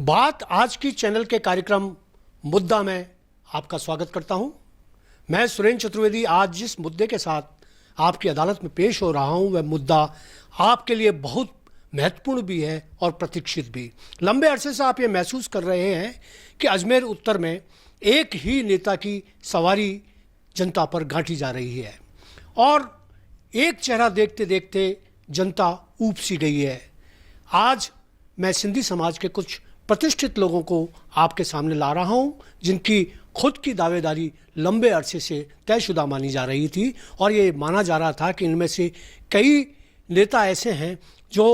बात आज की चैनल के कार्यक्रम मुद्दा में आपका स्वागत करता हूं। मैं सुरेंद्र चतुर्वेदी आज जिस मुद्दे के साथ आपकी अदालत में पेश हो रहा हूं वह मुद्दा आपके लिए बहुत महत्वपूर्ण भी है और प्रतीक्षित भी। लंबे अरसे से आप ये महसूस कर रहे हैं कि अजमेर उत्तर में एक ही नेता की सवारी जनता पर गांठी जा रही है और एक चेहरा देखते देखते जनता ऊब सी गई है। आज मैं सिंधी समाज के कुछ प्रतिष्ठित लोगों को आपके सामने ला रहा हूं जिनकी खुद की दावेदारी लंबे अरसे से तयशुदा मानी जा रही थी और ये माना जा रहा था कि इनमें से कई नेता ऐसे हैं जो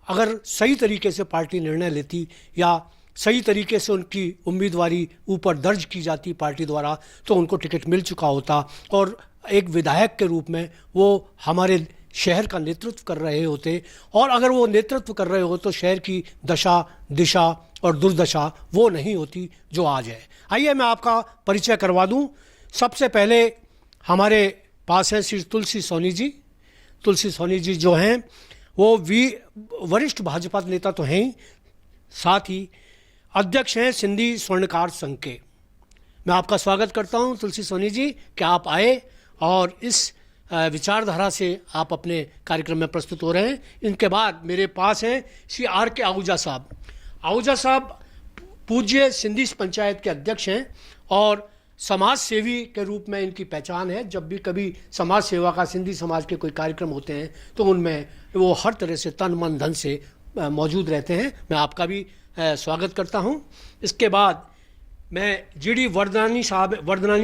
अगर सही तरीके से पार्टी निर्णय लेती या सही तरीके से उनकी उम्मीदवारी ऊपर दर्ज की जाती पार्टी द्वारा तो उनको टिकट मिल चुका होता और एक विधायक के रूप में वो हमारे शहर का नेतृत्व कर रहे होते और अगर वो नेतृत्व कर रहे हो तो शहर की दशा दिशा और दुर्दशा वो नहीं होती जो आज है। आइए मैं आपका परिचय करवा दूं। सबसे पहले हमारे पास है श्री तुलसी सोनी जी। तुलसी सोनी जी जो हैं वो वरिष्ठ भाजपा नेता तो हैं ही, साथ ही अध्यक्ष हैं सिंधी स्वर्णकार संघ के। मैं आपका स्वागत करता हूं तुलसी सोनी जी कि आप आए और इस विचारधारा से आप अपने कार्यक्रम में प्रस्तुत हो रहे हैं। इनके बाद मेरे पास हैं श्री आर के आहूजा साहब। आहूजा साहब पूज्य सिंधी पंचायत के अध्यक्ष हैं और समाज सेवी के रूप में इनकी पहचान है। जब भी कभी समाज सेवा का सिंधी समाज के कोई कार्यक्रम होते हैं तो उनमें वो हर तरह से तन मन धन से मौजूद रहते हैं। मैं आपका भी स्वागत करता हूं। इसके बाद मैं जीडी वर्धनानी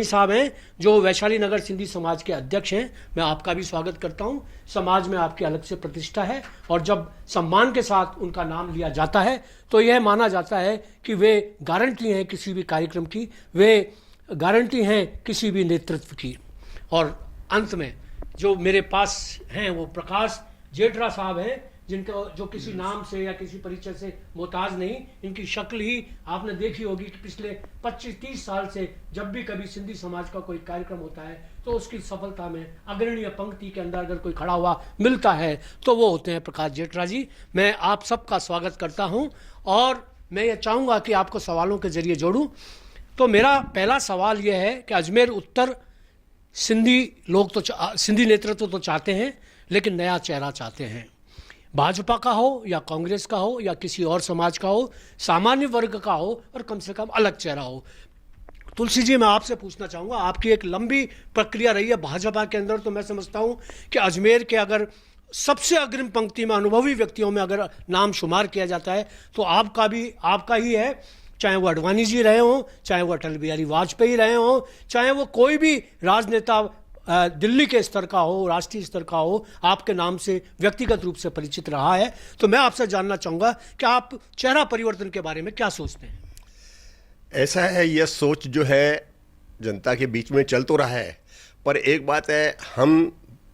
साहब हैं जो वैशाली नगर सिंधी समाज के अध्यक्ष हैं। मैं आपका भी स्वागत करता हूं। समाज में आपकी अलग से प्रतिष्ठा है और जब सम्मान के साथ उनका नाम लिया जाता है तो यह माना जाता है कि वे गारंटी हैं किसी भी कार्यक्रम की, वे गारंटी हैं किसी भी नेतृत्व की। और अंत में जो मेरे पास हैं वो प्रकाश जेठरा साहब हैं जिनका जो किसी नाम से या किसी परिचय से मोहताज नहीं। इनकी शक्ल ही आपने देखी होगी कि पिछले 25-30 साल से जब भी कभी सिंधी समाज का कोई कार्यक्रम होता है तो उसकी सफलता में अग्रणीय पंक्ति के अंदर अगर कोई खड़ा हुआ मिलता है तो वो होते हैं प्रकाश जेठरा जी। मैं आप सबका स्वागत करता हूं और मैं ये चाहूँगा कि आपको सवालों के जरिए जोड़ूँ। तो मेरा पहला सवाल यह है कि अजमेर उत्तर सिंधी लोग तो सिंधी नेतृत्व तो चाहते हैं लेकिन नया चेहरा चाहते हैं। भाजपा का हो या कांग्रेस का हो या किसी और समाज का हो, सामान्य वर्ग का हो और कम से कम अलग चेहरा हो। तुलसी जी मैं आपसे पूछना चाहूँगा, आपकी एक लंबी प्रक्रिया रही है भाजपा के अंदर, तो मैं समझता हूँ कि अजमेर के अगर सबसे अग्रिम पंक्ति में अनुभवी व्यक्तियों में अगर नाम शुमार किया जाता है तो आपका ही है। चाहे वो अडवाणी जी रहे हों, चाहे वो अटल बिहारी वाजपेयी रहे हों, चाहे वो कोई भी राजनेता दिल्ली के स्तर का हो, राष्ट्रीय स्तर का हो, आपके नाम से व्यक्तिगत रूप से परिचित रहा है। तो मैं आपसे जानना चाहूँगा कि आप चेहरा परिवर्तन के बारे में क्या सोचते हैं? ऐसा है, यह सोच जो है जनता के बीच में चल तो रहा है, पर एक बात है, हम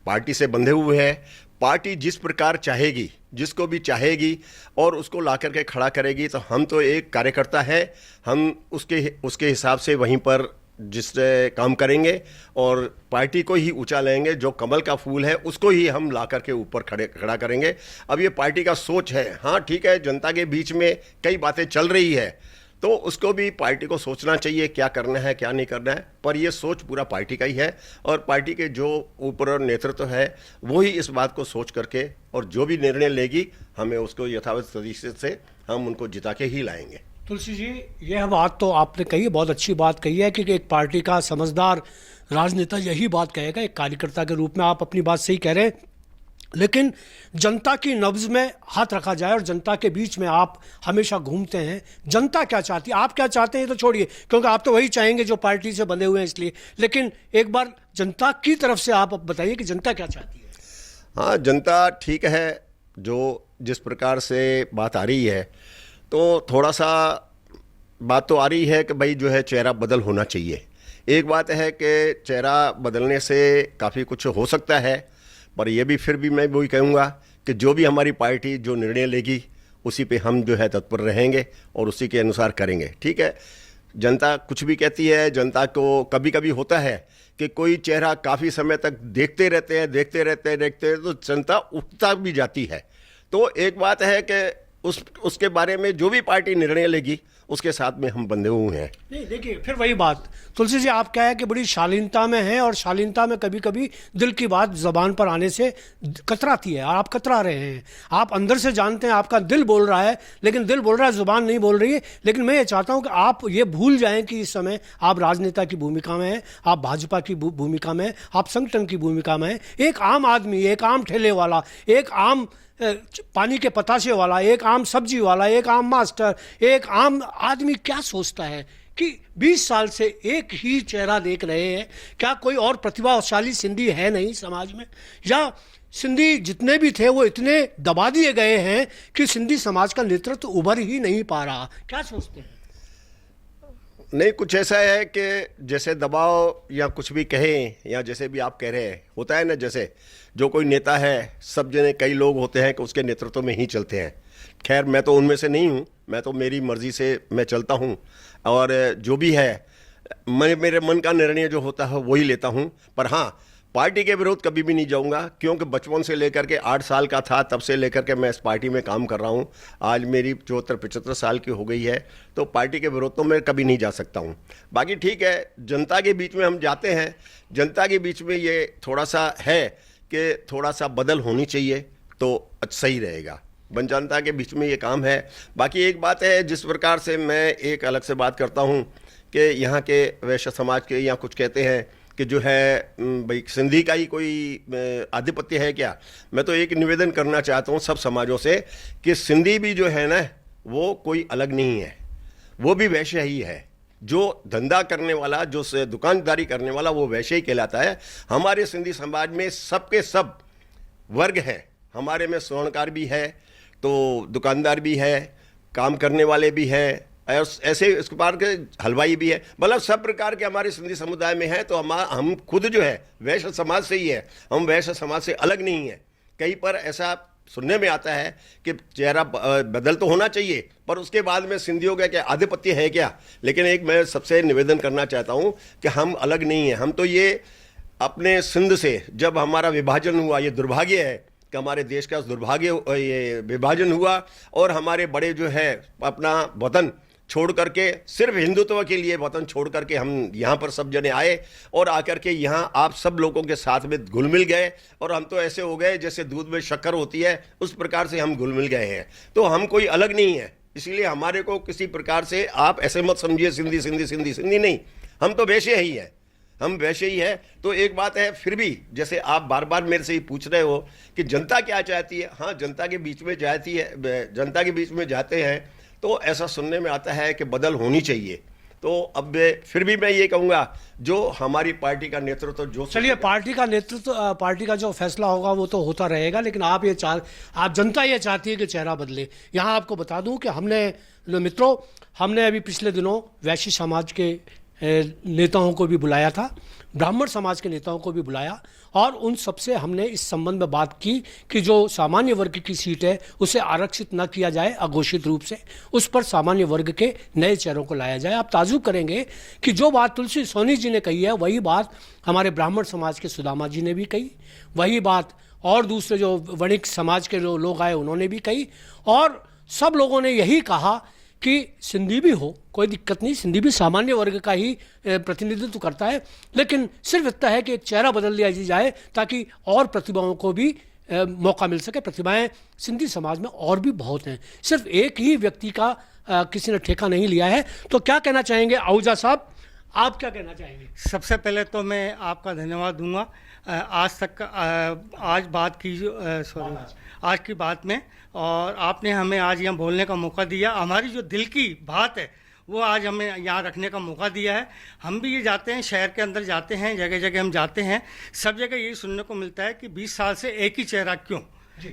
पार्टी से बंधे हुए हैं। पार्टी जिस प्रकार चाहेगी, जिसको भी चाहेगी और उसको ला करके खड़ा करेगी, तो हम तो एक कार्यकर्ता है, हम उसके हिसाब से वहीं पर जिससे काम करेंगे और पार्टी को ही ऊंचा लेंगे। जो कमल का फूल है उसको ही हम ला करके ऊपर खड़ा करेंगे। अब ये पार्टी का सोच है। हाँ ठीक है, जनता के बीच में कई बातें चल रही है तो उसको भी पार्टी को सोचना चाहिए क्या करना है क्या नहीं करना है, पर ये सोच पूरा पार्टी का ही है और पार्टी के जो ऊपर नेतृत्व है वो ही इस बात को सोच करके और जो भी निर्णय लेगी हमें उसको यथावत तरीके से हम उनको जिता के ही लाएंगे। तुलसी जी यह बात तो आपने कही है, बहुत अच्छी बात कही है कि एक पार्टी का समझदार राजनेता यही बात कहेगा। एक कार्यकर्ता के रूप में आप अपनी बात सही कह रहे हैं, लेकिन जनता की नब्ज में हाथ रखा जाए और जनता के बीच में आप हमेशा घूमते हैं। जनता क्या चाहती है, आप क्या चाहते हैं तो छोड़िए, क्योंकि आप तो वही चाहेंगे जो पार्टी से बंधे हुए हैं इसलिए, लेकिन एक बार जनता की तरफ से आप बताइए कि जनता क्या चाहती है। हाँ, जनता ठीक है, जो जिस प्रकार से बात आ रही है तो थोड़ा सा बात तो आ रही है कि भाई जो है चेहरा बदल होना चाहिए। एक बात है कि चेहरा बदलने से काफ़ी कुछ हो सकता है, पर यह भी फिर भी मैं वही कहूँगा कि जो भी हमारी पार्टी जो निर्णय लेगी उसी पे हम जो है तत्पर रहेंगे और उसी के अनुसार करेंगे। ठीक है, जनता कुछ भी कहती है, जनता को कभी कभी होता है कि कोई चेहरा काफ़ी समय तक देखते रहते हैं तो जनता उठता भी जाती है। तो एक बात है कि उसके बारे में जो भी पार्टी निर्णय लेगी उसके साथ में हम बंधे हुए हैं। नहीं देखिए, फिर वही बात तुलसी जी, आप क्या है कि बड़ी शालीनता में हैं और शालीनता में कभी कभी दिल की बात जबान पर आने से कतराती है और आप कतरा रहे हैं। आप अंदर से जानते हैं आपका दिल बोल रहा है, लेकिन दिल बोल रहा है, जुबान नहीं बोल रही है। लेकिन मैं ये चाहता हूं कि आप ये भूल जाएं कि इस समय आप राजनेता की भूमिका में हैं, आप भाजपा की भूमिका में हैं, आप संगठन की भूमिका में हैं। एक आम आदमी, एक आम ठेले वाला, एक आम पानी के पताशे वाला, एक आम सब्जी वाला, एक आम मास्टर, एक आम आदमी क्या सोचता है कि 20 साल से एक ही चेहरा देख रहे हैं? क्या कोई और प्रतिभाशाली सिंधी है नहीं समाज में? या सिंधी जितने भी थे वो इतने दबा दिए गए हैं कि सिंधी समाज का नेतृत्व उभर ही नहीं पा रहा? क्या सोचते हैं? नहीं, कुछ ऐसा है कि जैसे दबाव या कुछ भी कहें या जैसे भी आप कह रहे हैं, होता है ना, जैसे जो कोई नेता है, सब जने कई लोग होते हैं कि उसके नेतृत्व में ही चलते हैं। खैर मैं तो उनमें से नहीं हूँ, मैं तो मेरी मर्जी से मैं चलता हूँ और जो भी है मैं मेरे मन का निर्णय जो होता है वही लेता हूँ। पर हाँ, पार्टी के विरोध कभी भी नहीं जाऊंगा, क्योंकि बचपन से लेकर के 8 साल का था तब से लेकर के मैं इस पार्टी में काम कर रहा हूं। आज मेरी 74-75 साल की हो गई है, तो पार्टी के विरोध तो मैं कभी नहीं जा सकता हूं। बाकी ठीक है, जनता के बीच में हम जाते हैं, जनता के बीच में ये थोड़ा सा है कि थोड़ा सा बदल होनी चाहिए तो सही रहेगा। जनता के बीच में ये काम है। बाकी एक बात है, जिस प्रकार से मैं एक अलग से बात करता हूँ कि यहाँ के वैश्य समाज के या कुछ कहते हैं कि जो है भाई सिंधी का ही कोई आधिपत्य है क्या। मैं तो एक निवेदन करना चाहता हूँ सब समाजों से कि सिंधी भी जो है ना वो कोई अलग नहीं है, वो भी वैश्य ही है। जो धंधा करने वाला, जो दुकानदारी करने वाला, वो वैश्य ही कहलाता है। हमारे सिंधी समाज में सबके सब वर्ग हैं। हमारे में स्वर्णकार भी है, तो दुकानदार भी है, काम करने वाले भी हैं, ऐसे इस प्रकार के हलवाई भी है, मतलब सब प्रकार के हमारे सिंधी समुदाय में है। तो हम खुद जो है वैश्य समाज से ही है, हम वैश्य समाज से अलग नहीं है। कहीं पर ऐसा सुनने में आता है कि चेहरा बदल तो होना चाहिए, पर उसके बाद में सिंधियों का क्या आधिपत्य है क्या। लेकिन एक मैं सबसे निवेदन करना चाहता हूँ कि हम अलग नहीं हैं। हम तो ये अपने सिंध से जब हमारा विभाजन हुआ, ये दुर्भाग्य है कि हमारे देश का दुर्भाग्य ये विभाजन हुआ और हमारे बड़े जो है अपना वतन छोड़ करके, सिर्फ हिंदुत्व के लिए वतन छोड़ करके हम यहाँ पर सब जने आए और आकर के यहाँ आप सब लोगों के साथ में घुल मिल गए। और हम तो ऐसे हो गए जैसे दूध में शक्कर होती है, उस प्रकार से हम घुल मिल गए हैं। तो हम कोई अलग नहीं है, इसलिए हमारे को किसी प्रकार से आप ऐसे मत समझिए सिंधी सिंधी सिंधी सिंधी नहीं, हम तो वैसे ही हैं, हम वैसे ही है। तो एक बात है, फिर भी जैसे आप बार बार मेरे से ही पूछ रहे हो कि जनता क्या चाहती है। हाँ, जनता के बीच में जाती है, जनता के बीच में जाते हैं तो ऐसा सुनने में आता है कि बदल होनी चाहिए। तो अब फिर भी मैं ये कहूँगा जो हमारी पार्टी का नेतृत्व जो, चलिए पार्टी का नेतृत्व, पार्टी का जो फैसला होगा वो तो होता रहेगा, लेकिन आप जनता ये चाहती है कि चेहरा बदले। यहाँ आपको बता दूं कि हमने अभी पिछले दिनों वैश्य समाज के नेताओं को भी बुलाया था, ब्राह्मण समाज के नेताओं को भी बुलाया और उन सबसे हमने इस संबंध में बात की कि जो सामान्य वर्ग की सीट है उसे आरक्षित न किया जाए अघोषित रूप से, उस पर सामान्य वर्ग के नए चेहरों को लाया जाए। आप ताजुब करेंगे कि जो बात तुलसी सोनी जी ने कही है वही बात हमारे ब्राह्मण समाज के सुदामा जी ने भी कही, वही बात और दूसरे जो वणिक समाज के जो लोग आए उन्होंने भी कही। और सब लोगों ने यही कहा कि सिंधी भी हो, कोई दिक्कत नहीं, सिंधी भी सामान्य वर्ग का ही प्रतिनिधित्व करता है, लेकिन सिर्फ इतना है कि एक चेहरा बदल दिया जाए ताकि और प्रतिभाओं को भी मौका मिल सके। प्रतिभाएं सिंधी समाज में और भी बहुत हैं, सिर्फ एक ही व्यक्ति का किसी ने ठेका नहीं लिया है। तो क्या कहना चाहेंगे आहूजा साहब, आप क्या कहना चाहेंगे? सबसे पहले तो मैं आपका धन्यवाद दूंगा आज की बात में, और आपने हमें आज यहाँ बोलने का मौका दिया। हमारी जो दिल की बात है वो आज हमें यहाँ रखने का मौका दिया है। हम भी ये जाते हैं, शहर के अंदर जाते हैं, जगह जगह हम जाते हैं, सब जगह यही सुनने को मिलता है कि 20 साल से एक ही चेहरा क्यों।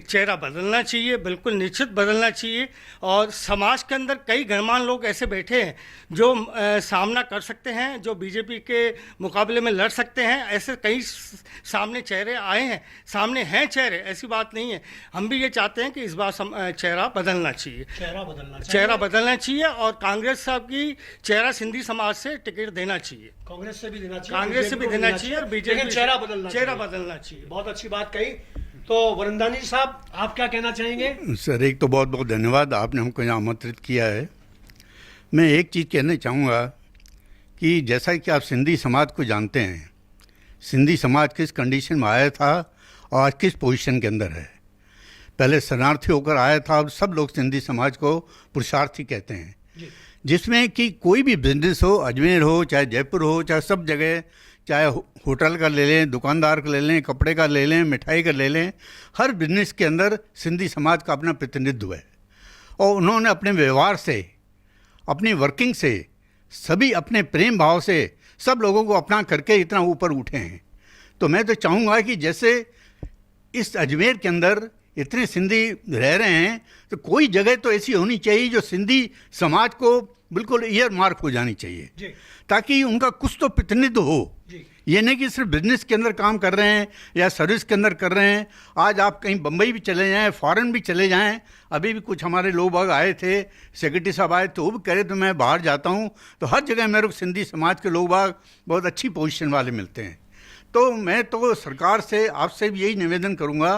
चेहरा बदलना चाहिए, बिल्कुल निश्चित बदलना चाहिए। और समाज के अंदर कई गणमान्य लोग ऐसे बैठे हैं जो सामना कर सकते हैं, जो बीजेपी के मुकाबले में लड़ सकते हैं। ऐसे कई सामने चेहरे आए हैं, सामने हैं चेहरे, ऐसी बात नहीं है। हम भी ये चाहते हैं कि इस बार चेहरा बदलना चाहिए, चेहरा बदलना चाहिए। और कांग्रेस साहब की चेहरा सिंधी समाज से टिकट देना चाहिए, कांग्रेस से भी देना चाहिए, कांग्रेस से भी देना चाहिए और बीजेपी चेहरा बदलना चाहिए। बहुत अच्छी बात कही। तो वरंदानी साहब, आप क्या कहना चाहेंगे? सर, एक तो बहुत बहुत धन्यवाद, आपने हमको यहाँ आमंत्रित किया है। मैं एक चीज़ कहना चाहूँगा कि जैसा कि आप सिंधी समाज को जानते हैं, सिंधी समाज किस कंडीशन में आया था और आज किस पोजीशन के अंदर है। पहले शरणार्थी होकर आया था, अब सब लोग सिंधी समाज को पुरुषार्थी कहते हैं, जिसमें कि कोई भी बिजनेस हो, अजमेर हो चाहे जयपुर हो, चाहे सब जगह, चाहे होटल का ले लें, दुकानदार का ले लें, कपड़े का ले लें, मिठाई का ले लें, हर बिजनेस के अंदर सिंधी समाज का अपना प्रतिनिधित्व है। और उन्होंने अपने व्यवहार से, अपनी वर्किंग से, सभी अपने प्रेम भाव से सब लोगों को अपना करके इतना ऊपर उठे हैं। तो मैं तो चाहूँगा कि जैसे इस अजमेर के अंदर इतने सिंधी रह रहे हैं, तो कोई जगह तो ऐसी होनी चाहिए जो सिंधी समाज को बिल्कुल ईयर मार्क हो जानी चाहिए, ताकि उनका कुछ तो प्रतिनिधित्व हो। ये नहीं कि सिर्फ बिजनेस के अंदर काम कर रहे हैं या सर्विस के अंदर कर रहे हैं। आज आप कहीं बम्बई भी चले जाएं, फॉरेन भी चले जाएं, अभी भी कुछ हमारे लोग बाग आए थे, सेक्रेटरी साहब आए तो वो भी कह रहे तो मैं बाहर जाता हूँ तो हर जगह मेरे को सिंधी समाज के लोग बाग बहुत अच्छी पोजीशन वाले मिलते हैं। तो मैं तो सरकार से, आपसे भी यही निवेदन करूँगा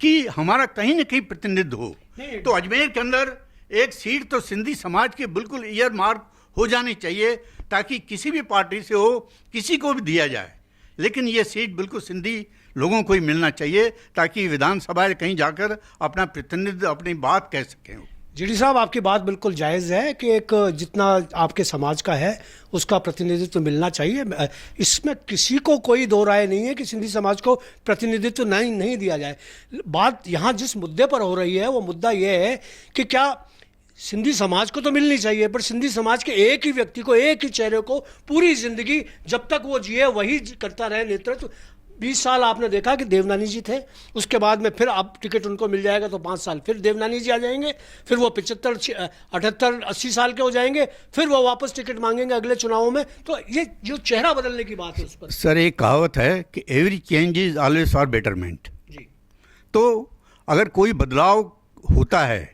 कि हमारा कहीं ना कहीं प्रतिनिधित्व हो। तो अजमेर के अंदर एक सीट तो सिंधी समाज की बिल्कुल ईयर मार्क हो जानी चाहिए, ताकि किसी भी पार्टी से हो, किसी को भी दिया जाए, लेकिन ये सीट बिल्कुल सिंधी लोगों को ही मिलना चाहिए, ताकि विधानसभा कहीं जाकर अपना प्रतिनिधित्व, अपनी बात कह सकें। जीडी साहब, आपकी बात बिल्कुल जायज़ है कि एक जितना आपके समाज का है उसका प्रतिनिधित्व मिलना चाहिए। इसमें किसी को कोई दो राय नहीं है कि सिंधी समाज को प्रतिनिधित्व नहीं दिया जाए। बात यहाँ जिस मुद्दे पर हो रही है वो मुद्दा ये है कि क्या सिंधी समाज को तो मिलनी चाहिए, पर सिंधी समाज के एक ही व्यक्ति को, एक ही चेहरे को पूरी जिंदगी जब तक वो जिए वही करता रहे नेतृत्व। 20 साल आपने देखा कि देवनानी जी थे, उसके बाद में फिर अब टिकट उनको मिल जाएगा तो 5 साल फिर देवनानी जी आ जाएंगे, फिर वो 75, 78, 80 साल के हो जाएंगे, फिर वो वापस टिकट मांगेंगे अगले चुनावों में। तो ये जो चेहरा बदलने की बात है उस पर सर, एक कहावत है कि every change is always for betterment. जी, तो अगर कोई बदलाव होता है,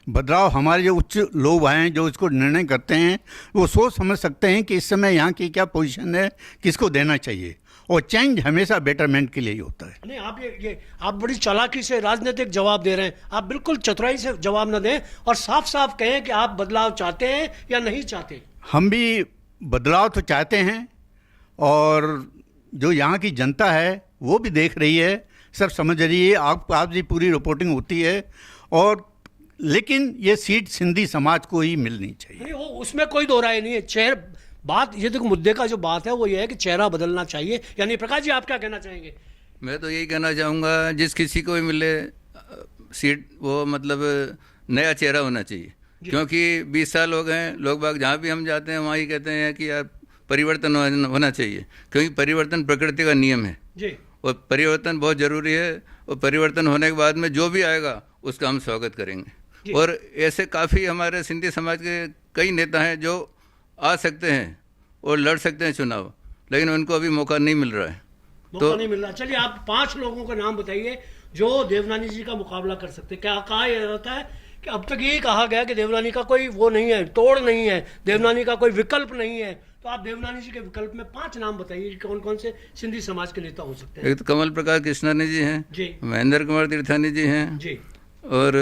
बदलाव हमारे जो उच्च लोग हैं जो इसको निर्णय करते हैं, वो सोच समझ सकते हैं कि इस समय यहाँ की क्या पोजीशन है, किसको देना चाहिए, और चेंज हमेशा बेटरमेंट के लिए ही होता है। नहीं, आप बड़ी चालाकी से राजनीतिक जवाब दे रहे हैं। आप बिल्कुल चतुराई से जवाब न दें और साफ साफ कहें कि आप बदलाव चाहते हैं या नहीं चाहते। हम भी बदलाव तो चाहते हैं, और जो यहाँ की जनता है वो भी देख रही है, सब समझ रही है, आप भी पूरी रिपोर्टिंग होती है, और लेकिन ये सीट सिंधी समाज को ही मिलनी चाहिए। नहीं, वो उसमें कोई दो राय नहीं है। बात ये देखो, मुद्दे का जो बात है वो ये है कि चेहरा बदलना चाहिए। यानी प्रकाश जी, आप क्या कहना चाहेंगे? मैं तो यही कहना चाहूँगा, जिस किसी को भी मिले सीट, वो मतलब नया चेहरा होना चाहिए, क्योंकि 20 साल हो गए, लोग बाग जहाँ भी हम जाते हैं वहाँ ही कहते हैं कि यार परिवर्तन होना चाहिए, क्योंकि परिवर्तन प्रकृति का नियम है जी, और परिवर्तन बहुत ज़रूरी है। और परिवर्तन होने के बाद में जो भी आएगा उसका हम स्वागत करेंगे। और ऐसे काफ़ी हमारे सिंधी समाज के कई नेता हैं जो आ सकते हैं और लड़ सकते हैं चुनाव, लेकिन उनको अभी मौका नहीं मिल रहा है। मौका नहीं मिल रहा। चलिए, आप 5 लोगों का नाम बताइए जो देवनानी जी का मुकाबला कर सकते हैं। क्या कहा यह जाता है कि अब तक यही कहा गया कि देवनानी का कोई वो नहीं है, तोड़ नहीं है, देवनानी का कोई विकल्प नहीं है। तो आप देवनानी जी के विकल्प में 5 नाम बताइए कि कौन कौन से सिंधी समाज के नेता हो सकते हैं। एक तो कमल प्रकाश कृष्णानी जी हैं जी, महेंद्र कुमार तीर्थानी जी हैं जी, और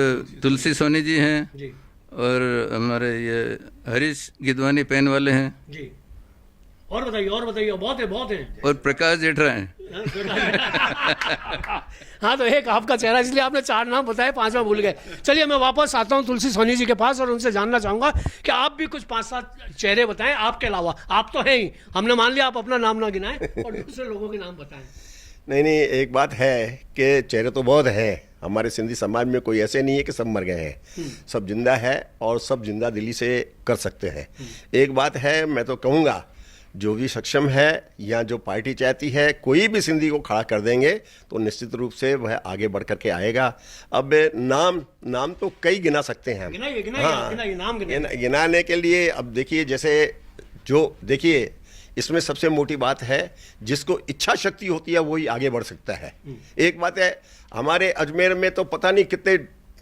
तुलसी सोनी जी हैं जी, और हमारे ये हरीश गिदवानी पेन वाले हैं जी। और बताइए, बहुत है। और प्रकाश जेठरा हैं। हाँ, तो एक आपका चेहरा, इसलिए आपने 4 नाम बताए, 5वां भूल गए। चलिए, मैं वापस आता हूँ तुलसी सोनी जी के पास और उनसे जानना चाहूँगा कि आप भी कुछ 5-7 चेहरे बताएं आपके अलावा। आप तो हैं ही, हमने मान लिया आप अपना नाम ना गिनाएं और दूसरे लोगों के नाम बताएं। नहीं, एक बात है कि चेहरे तो बहुत हैं हमारे सिंधी समाज में, कोई ऐसे नहीं है कि सब मर गए हैं, सब जिंदा है और सब जिंदा दिली से कर सकते हैं। एक बात है, मैं तो कहूँगा जो भी सक्षम है या जो पार्टी चाहती है, कोई भी सिंधी को खड़ा कर देंगे तो निश्चित रूप से वह आगे बढ़ करके आएगा। अब नाम तो कई गिना सकते हैं हम। गिनाने के लिए अब देखिए, जैसे जो देखिए इसमें सबसे मोटी बात है, जिसको इच्छा शक्ति होती है वही आगे बढ़ सकता है। एक बात है, हमारे अजमेर में तो पता नहीं कितने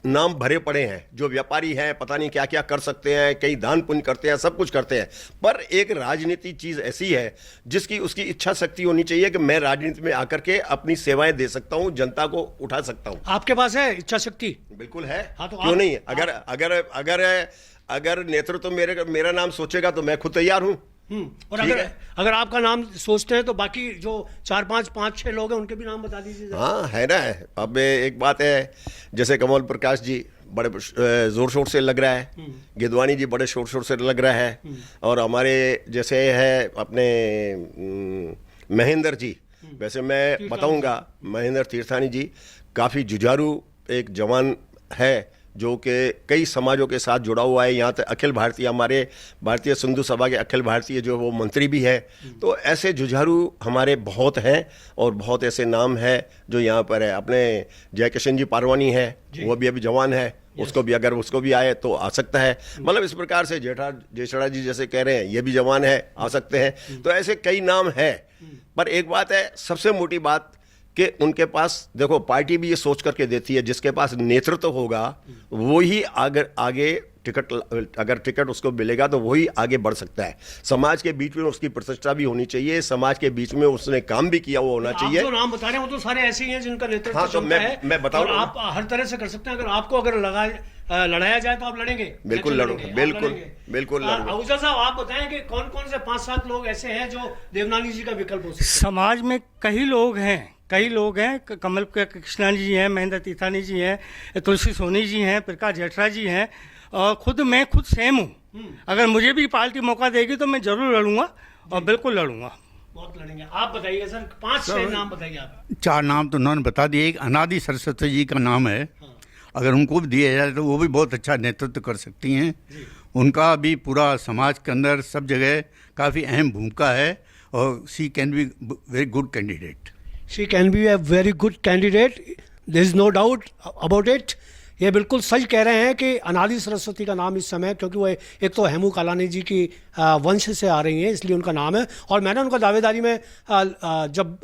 नाम भरे पड़े हैं, जो व्यापारी हैं पता नहीं क्या क्या कर सकते हैं, कई दान पुण्य करते हैं, सब कुछ करते हैं, पर एक राजनीति चीज ऐसी है जिसकी उसकी इच्छा शक्ति होनी चाहिए कि मैं राजनीति में आकर के अपनी सेवाएं दे सकता हूं, जनता को उठा सकता हूं। आपके पास है इच्छा शक्ति? बिल्कुल है। हाँ, तो क्यों नहीं है? अगर नेतृत्व मेरा नाम सोचेगा तो मैं खुद तैयार हूं। और अगर आपका नाम सोचते हैं तो बाकी जो 4-5-5-6 लोग हैं उनके भी नाम बता दीजिए। हाँ, है ना। अब एक बात है, जैसे कमल प्रकाश जी बड़े जोर शोर से लग रहा है, गिदवानी जी बड़े शोर शोर से लग रहा है, और हमारे जैसे है अपने महेंद्र जी, वैसे मैं बताऊंगा महेंद्र तीर्थानी जी काफ़ी जुझारू एक जवान है जो कि कई समाजों के साथ जुड़ा हुआ है। यहाँ तक अखिल भारतीय, हमारे भारतीय सिंधु सभा के अखिल भारतीय जो वो मंत्री भी है। तो ऐसे जुझारू हमारे बहुत हैं और बहुत ऐसे नाम है जो यहाँ पर है। अपने जयकिशन जी पारवानी है, वो भी अभी जवान है, उसको भी अगर उसको भी आए तो आ सकता है। मतलब इस प्रकार से जेठा जी जैसे कह रहे हैं, ये भी जवान है, आ सकते हैं। तो ऐसे कई नाम है, पर एक बात है, सबसे मोटी बात कि उनके पास देखो, पार्टी भी ये सोच करके देती है जिसके पास नेतृत्व होगा वो ही आगे टिकट, अगर टिकट उसको मिलेगा तो वही आगे बढ़ सकता है। समाज के बीच में उसकी प्रतिष्ठा भी होनी चाहिए, समाज के बीच में उसने काम भी किया हुआ होना चाहिए। आप जो नाम बता रहे हैं वो तो सारे ऐसे ही हैं जिनका नेतृत्व हाँ, तो मैं बताऊं, आप हर तरह से कर सकते हैं। अगर आपको लड़ाया जाए तो आप लड़ेंगे? बिल्कुल लड़ूंगा, बिल्कुल लड़ूंगा। आहूजा साहब, आप बताएं कि कौन कौन से 5-7 लोग ऐसे हैं जो देवनानी जी का विकल्प हो सकते हैं? समाज में कई लोग हैं। कमल कृष्णा जी हैं, महेंद्र तीर्थानी जी हैं, तुलसी सोनी जी हैं, प्रकाश जेठरा जी हैं, और मैं खुद सेम हूँ। अगर मुझे भी पार्टी मौका देगी तो मैं जरूर लड़ूंगा और बिल्कुल लड़ूंगा। बहुत लड़ेंगे। आप बताइए सर, 5-6 नाम बताइए आप। 4 नाम तो उन्होंने बता दिए। एक अनादि सरस्वती जी का नाम है, अगर उनको भी दिया जाए तो वो भी बहुत अच्छा नेतृत्व कर सकती हैं। उनका भी पूरा समाज के अंदर सब जगह काफ़ी अहम भूमिका है और she can be very good candidate. She can be a very good candidate, there is no doubt about it. ये बिल्कुल सच कह रहे हैं कि अनादि सरस्वती का नाम इस समय, क्योंकि वो एक तो हेमू कालानी जी की वंश से आ रही हैं, इसलिए उनका नाम है। और मैंने उनका दावेदारी में जब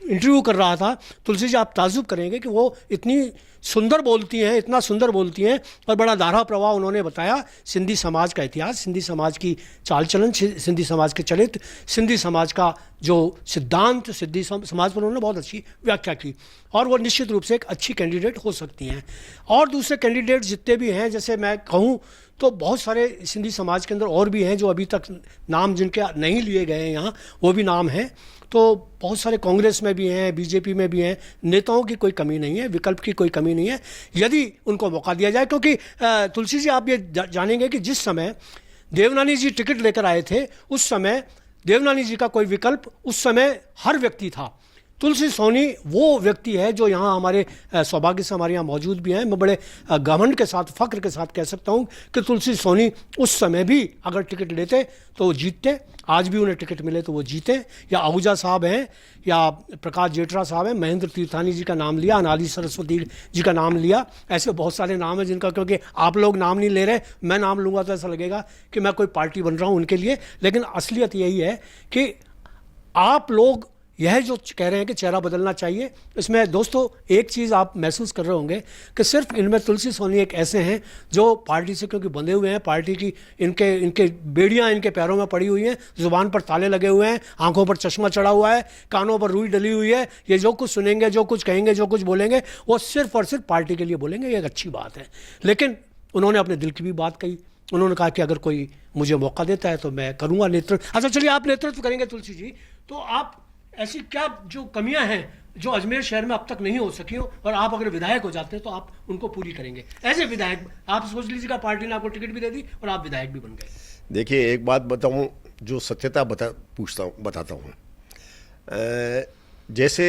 इंटरव्यू कर रहा था, तुलसी जी आप ताजुब करेंगे कि वो इतनी सुंदर बोलती हैं, इतना सुंदर बोलती हैं, और बड़ा धारा प्रवाह उन्होंने बताया सिंधी समाज का इतिहास, सिंधी समाज की चाल चलन, सिंधी समाज के चरित्र, सिंधी समाज का जो सिद्धांत, सिंधी समाज पर उन्होंने बहुत अच्छी व्याख्या की, और वो निश्चित रूप से एक अच्छी कैंडिडेट हो सकती हैं। और दूसरे कैंडिडेट जितने भी हैं, जैसे मैं कहूँ तो बहुत सारे सिंधी समाज के अंदर और भी हैं जो अभी तक नाम जिनके नहीं लिए गए हैं यहाँ, वो भी नाम हैं। तो बहुत सारे कांग्रेस में भी हैं, बीजेपी में भी हैं। नेताओं की कोई कमी नहीं है, विकल्प की कोई कमी नहीं है, यदि उनको मौका दिया जाए। क्योंकि तुलसी जी, आप ये जानेंगे कि जिस समय देवनानी जी टिकट लेकर आए थे, उस समय देवनानी जी का कोई विकल्प उस समय हर व्यक्ति था। तुलसी सोनी वो व्यक्ति है जो यहाँ हमारे सौभाग्य से हमारे यहाँ मौजूद भी हैं। मैं बड़े घमंड के साथ, फक्र के साथ कह सकता हूँ कि तुलसी सोनी उस समय भी अगर टिकट लेते तो वो जीतते। आज भी उन्हें टिकट मिले तो वो जीते। या आहूजा साहब हैं, या प्रकाश जेठरा साहब हैं, महेंद्र तीर्थानी जी का नाम लिया, अनादि सरस्वती जी का नाम लिया, ऐसे बहुत सारे नाम हैं जिनका, क्योंकि आप लोग नाम नहीं ले रहे, मैं नाम लूँगा तो ऐसा लगेगा कि मैं कोई पार्टी बन रहा हूँ उनके लिए। लेकिन असलियत यही है कि आप लोग यह जो कह रहे हैं कि चेहरा बदलना चाहिए, इसमें दोस्तों एक चीज़ आप महसूस कर रहे होंगे कि सिर्फ इनमें तुलसी सोनी एक ऐसे हैं जो पार्टी से क्योंकि बंधे हुए हैं, पार्टी की इनके बेड़ियां इनके पैरों में पड़ी हुई हैं, जुबान पर ताले लगे हुए हैं, आंखों पर चश्मा चढ़ा हुआ है, कानों पर रुई डली हुई है। ये जो कुछ सुनेंगे, जो कुछ कहेंगे, जो कुछ बोलेंगे, वो सिर्फ और सिर्फ पार्टी के लिए बोलेंगे। ये एक अच्छी बात है। लेकिन उन्होंने अपने दिल की भी बात कही। उन्होंने कहा कि अगर कोई मुझे मौका देता है तो मैं करूँगा नेतृत्व। अच्छा चलिए, आप नेतृत्व करेंगे तुलसी जी, तो आप ऐसी क्या जो कमियां हैं जो अजमेर शहर में अब तक नहीं हो सकी हो, और आप अगर विधायक हो जाते हैं तो आप उनको पूरी करेंगे ऐसे विधायक? आप सोच लीजिएगा पार्टी ने आपको टिकट भी दे दी और आप विधायक भी बन गए। देखिए, एक बात बताऊं जो सत्यता बताता हूं। जैसे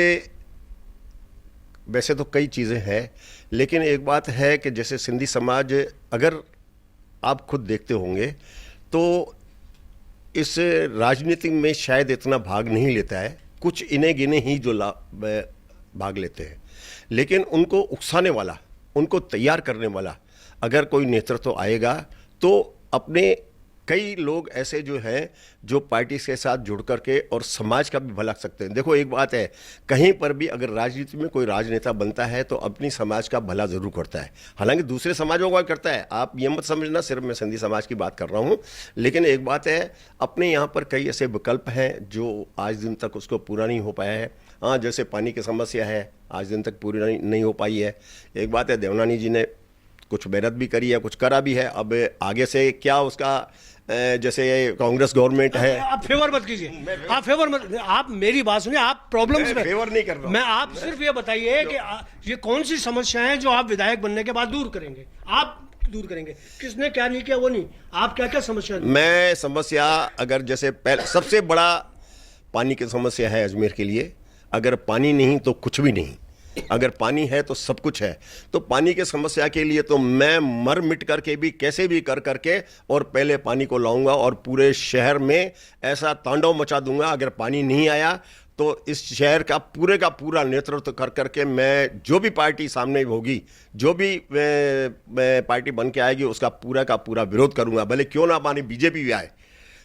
वैसे तो कई चीज़ें हैं, लेकिन एक बात है कि जैसे सिंधी समाज, अगर आप खुद देखते होंगे तो इस राजनीति में शायद इतना भाग नहीं लेता है। कुछ इने गिने ही जो भाग लेते हैं, लेकिन उनको उकसाने वाला, उनको तैयार करने वाला अगर कोई नेतृत्व आएगा तो अपने कई लोग ऐसे जो हैं जो पार्टी के साथ जुड़ करके और समाज का भी भला कर सकते हैं। देखो एक बात है, कहीं पर भी अगर राजनीति में कोई राजनेता बनता है तो अपनी समाज का भला जरूर करता है, हालांकि दूसरे समाजों का करता है। आप ये मत समझना सिर्फ मैं सिंधी समाज की बात कर रहा हूँ, लेकिन एक बात है, अपने यहाँ पर कई ऐसे विकल्प हैं जो आज दिन तक उसको पूरा नहीं हो पाया है। हाँ, जैसे पानी की समस्या है, आज दिन तक पूरी नहीं हो पाई है। एक बात है, देवनानी जी ने कुछ मेहनत भी करी है, कुछ करा भी है। अब आगे से क्या उसका जैसे कांग्रेस गवर्नमेंट है। आप फेवर मत कीजिए, आप फेवर मत, आप मेरी बात सुनिए, आप प्रॉब्लम्स में फेवर नहीं कर रहा हूं। मैं आप सिर्फ ये बताइए कि ये कौन सी समस्या है जो आप विधायक बनने के बाद दूर करेंगे, आप दूर करेंगे। किसने क्या नहीं किया वो नहीं, आप क्या क्या समस्या। मैं समस्या अगर जैसे पहले सबसे बड़ा पानी की समस्या है अजमेर के लिए। अगर पानी नहीं तो कुछ भी नहीं, अगर पानी है तो सब कुछ है। तो पानी की समस्या के लिए तो मैं मर मिट करके भी कैसे भी कर करके और पहले पानी को लाऊंगा और पूरे शहर में ऐसा तांडव मचा दूंगा। अगर पानी नहीं आया तो इस शहर का पूरा नेतृत्व कर करके मैं, जो भी पार्टी सामने होगी, जो भी पार्टी बन के आएगी, उसका पूरा का पूरा विरोध करूंगा, भले क्यों ना पानी बीजेपी भी आए।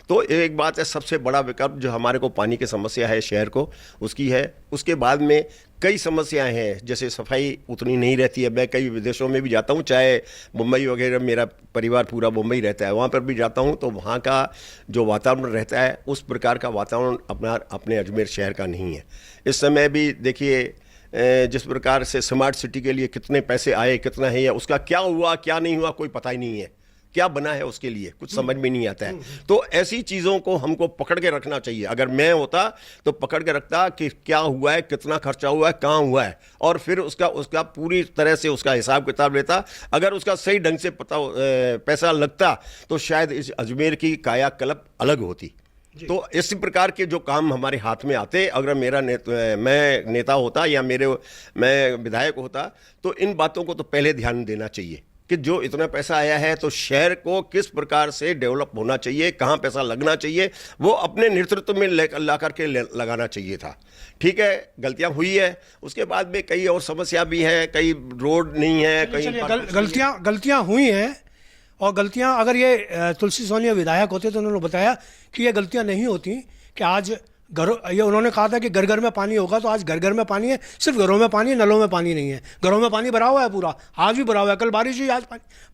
तो एक बात है, सबसे बड़ा विकल्प जो हमारे को पानी की समस्या है शहर को, उसकी है। उसके बाद में कई समस्याएं हैं, जैसे सफाई उतनी नहीं रहती है। मैं कई विदेशों में भी जाता हूं, चाहे मुंबई वगैरह, मेरा परिवार पूरा मुंबई रहता है, वहां पर भी जाता हूं, तो वहां का जो वातावरण रहता है उस प्रकार का वातावरण अपने अजमेर शहर का नहीं है। इस समय भी देखिए जिस प्रकार से स्मार्ट सिटी के लिए कितने पैसे आए, कितना है, उसका क्या हुआ क्या नहीं हुआ कोई पता ही नहीं है, क्या बना है उसके लिए कुछ समझ में नहीं आता है। तो ऐसी चीज़ों को हमको पकड़ के रखना चाहिए। अगर मैं होता तो पकड़ के रखता कि क्या हुआ है, कितना खर्चा हुआ है, कहाँ हुआ है, और फिर उसका पूरी तरह से उसका हिसाब किताब लेता। अगर उसका सही ढंग से पैसा लगता तो शायद इस अजमेर की कायाकल्प अलग होती। तो इसी प्रकार के जो काम हमारे हाथ में आते, अगर मैं नेता होता या मैं विधायक होता, तो इन बातों को तो पहले ध्यान देना चाहिए कि जो इतना पैसा आया है तो शहर को किस प्रकार से डेवलप होना चाहिए, कहाँ पैसा लगना चाहिए, वो अपने नेतृत्व में ला करके लगाना चाहिए था। ठीक है, गलतियां हुई है, उसके बाद में कई और समस्या भी है, कई रोड नहीं है, कई गलतियां हुई हैं। और गलतियां, अगर ये तुलसी सोनिया विधायक होते तो उन्होंने बताया कि ये गलतियां नहीं होती, कि आज ये उन्होंने कहा था कि घर घर में पानी होगा, तो आज घर घर में पानी है, सिर्फ घरों में पानी है, नलों में पानी नहीं है। घरों में पानी भरा हुआ है पूरा, आज भी भरा हुआ है, कल बारिश हुई, आज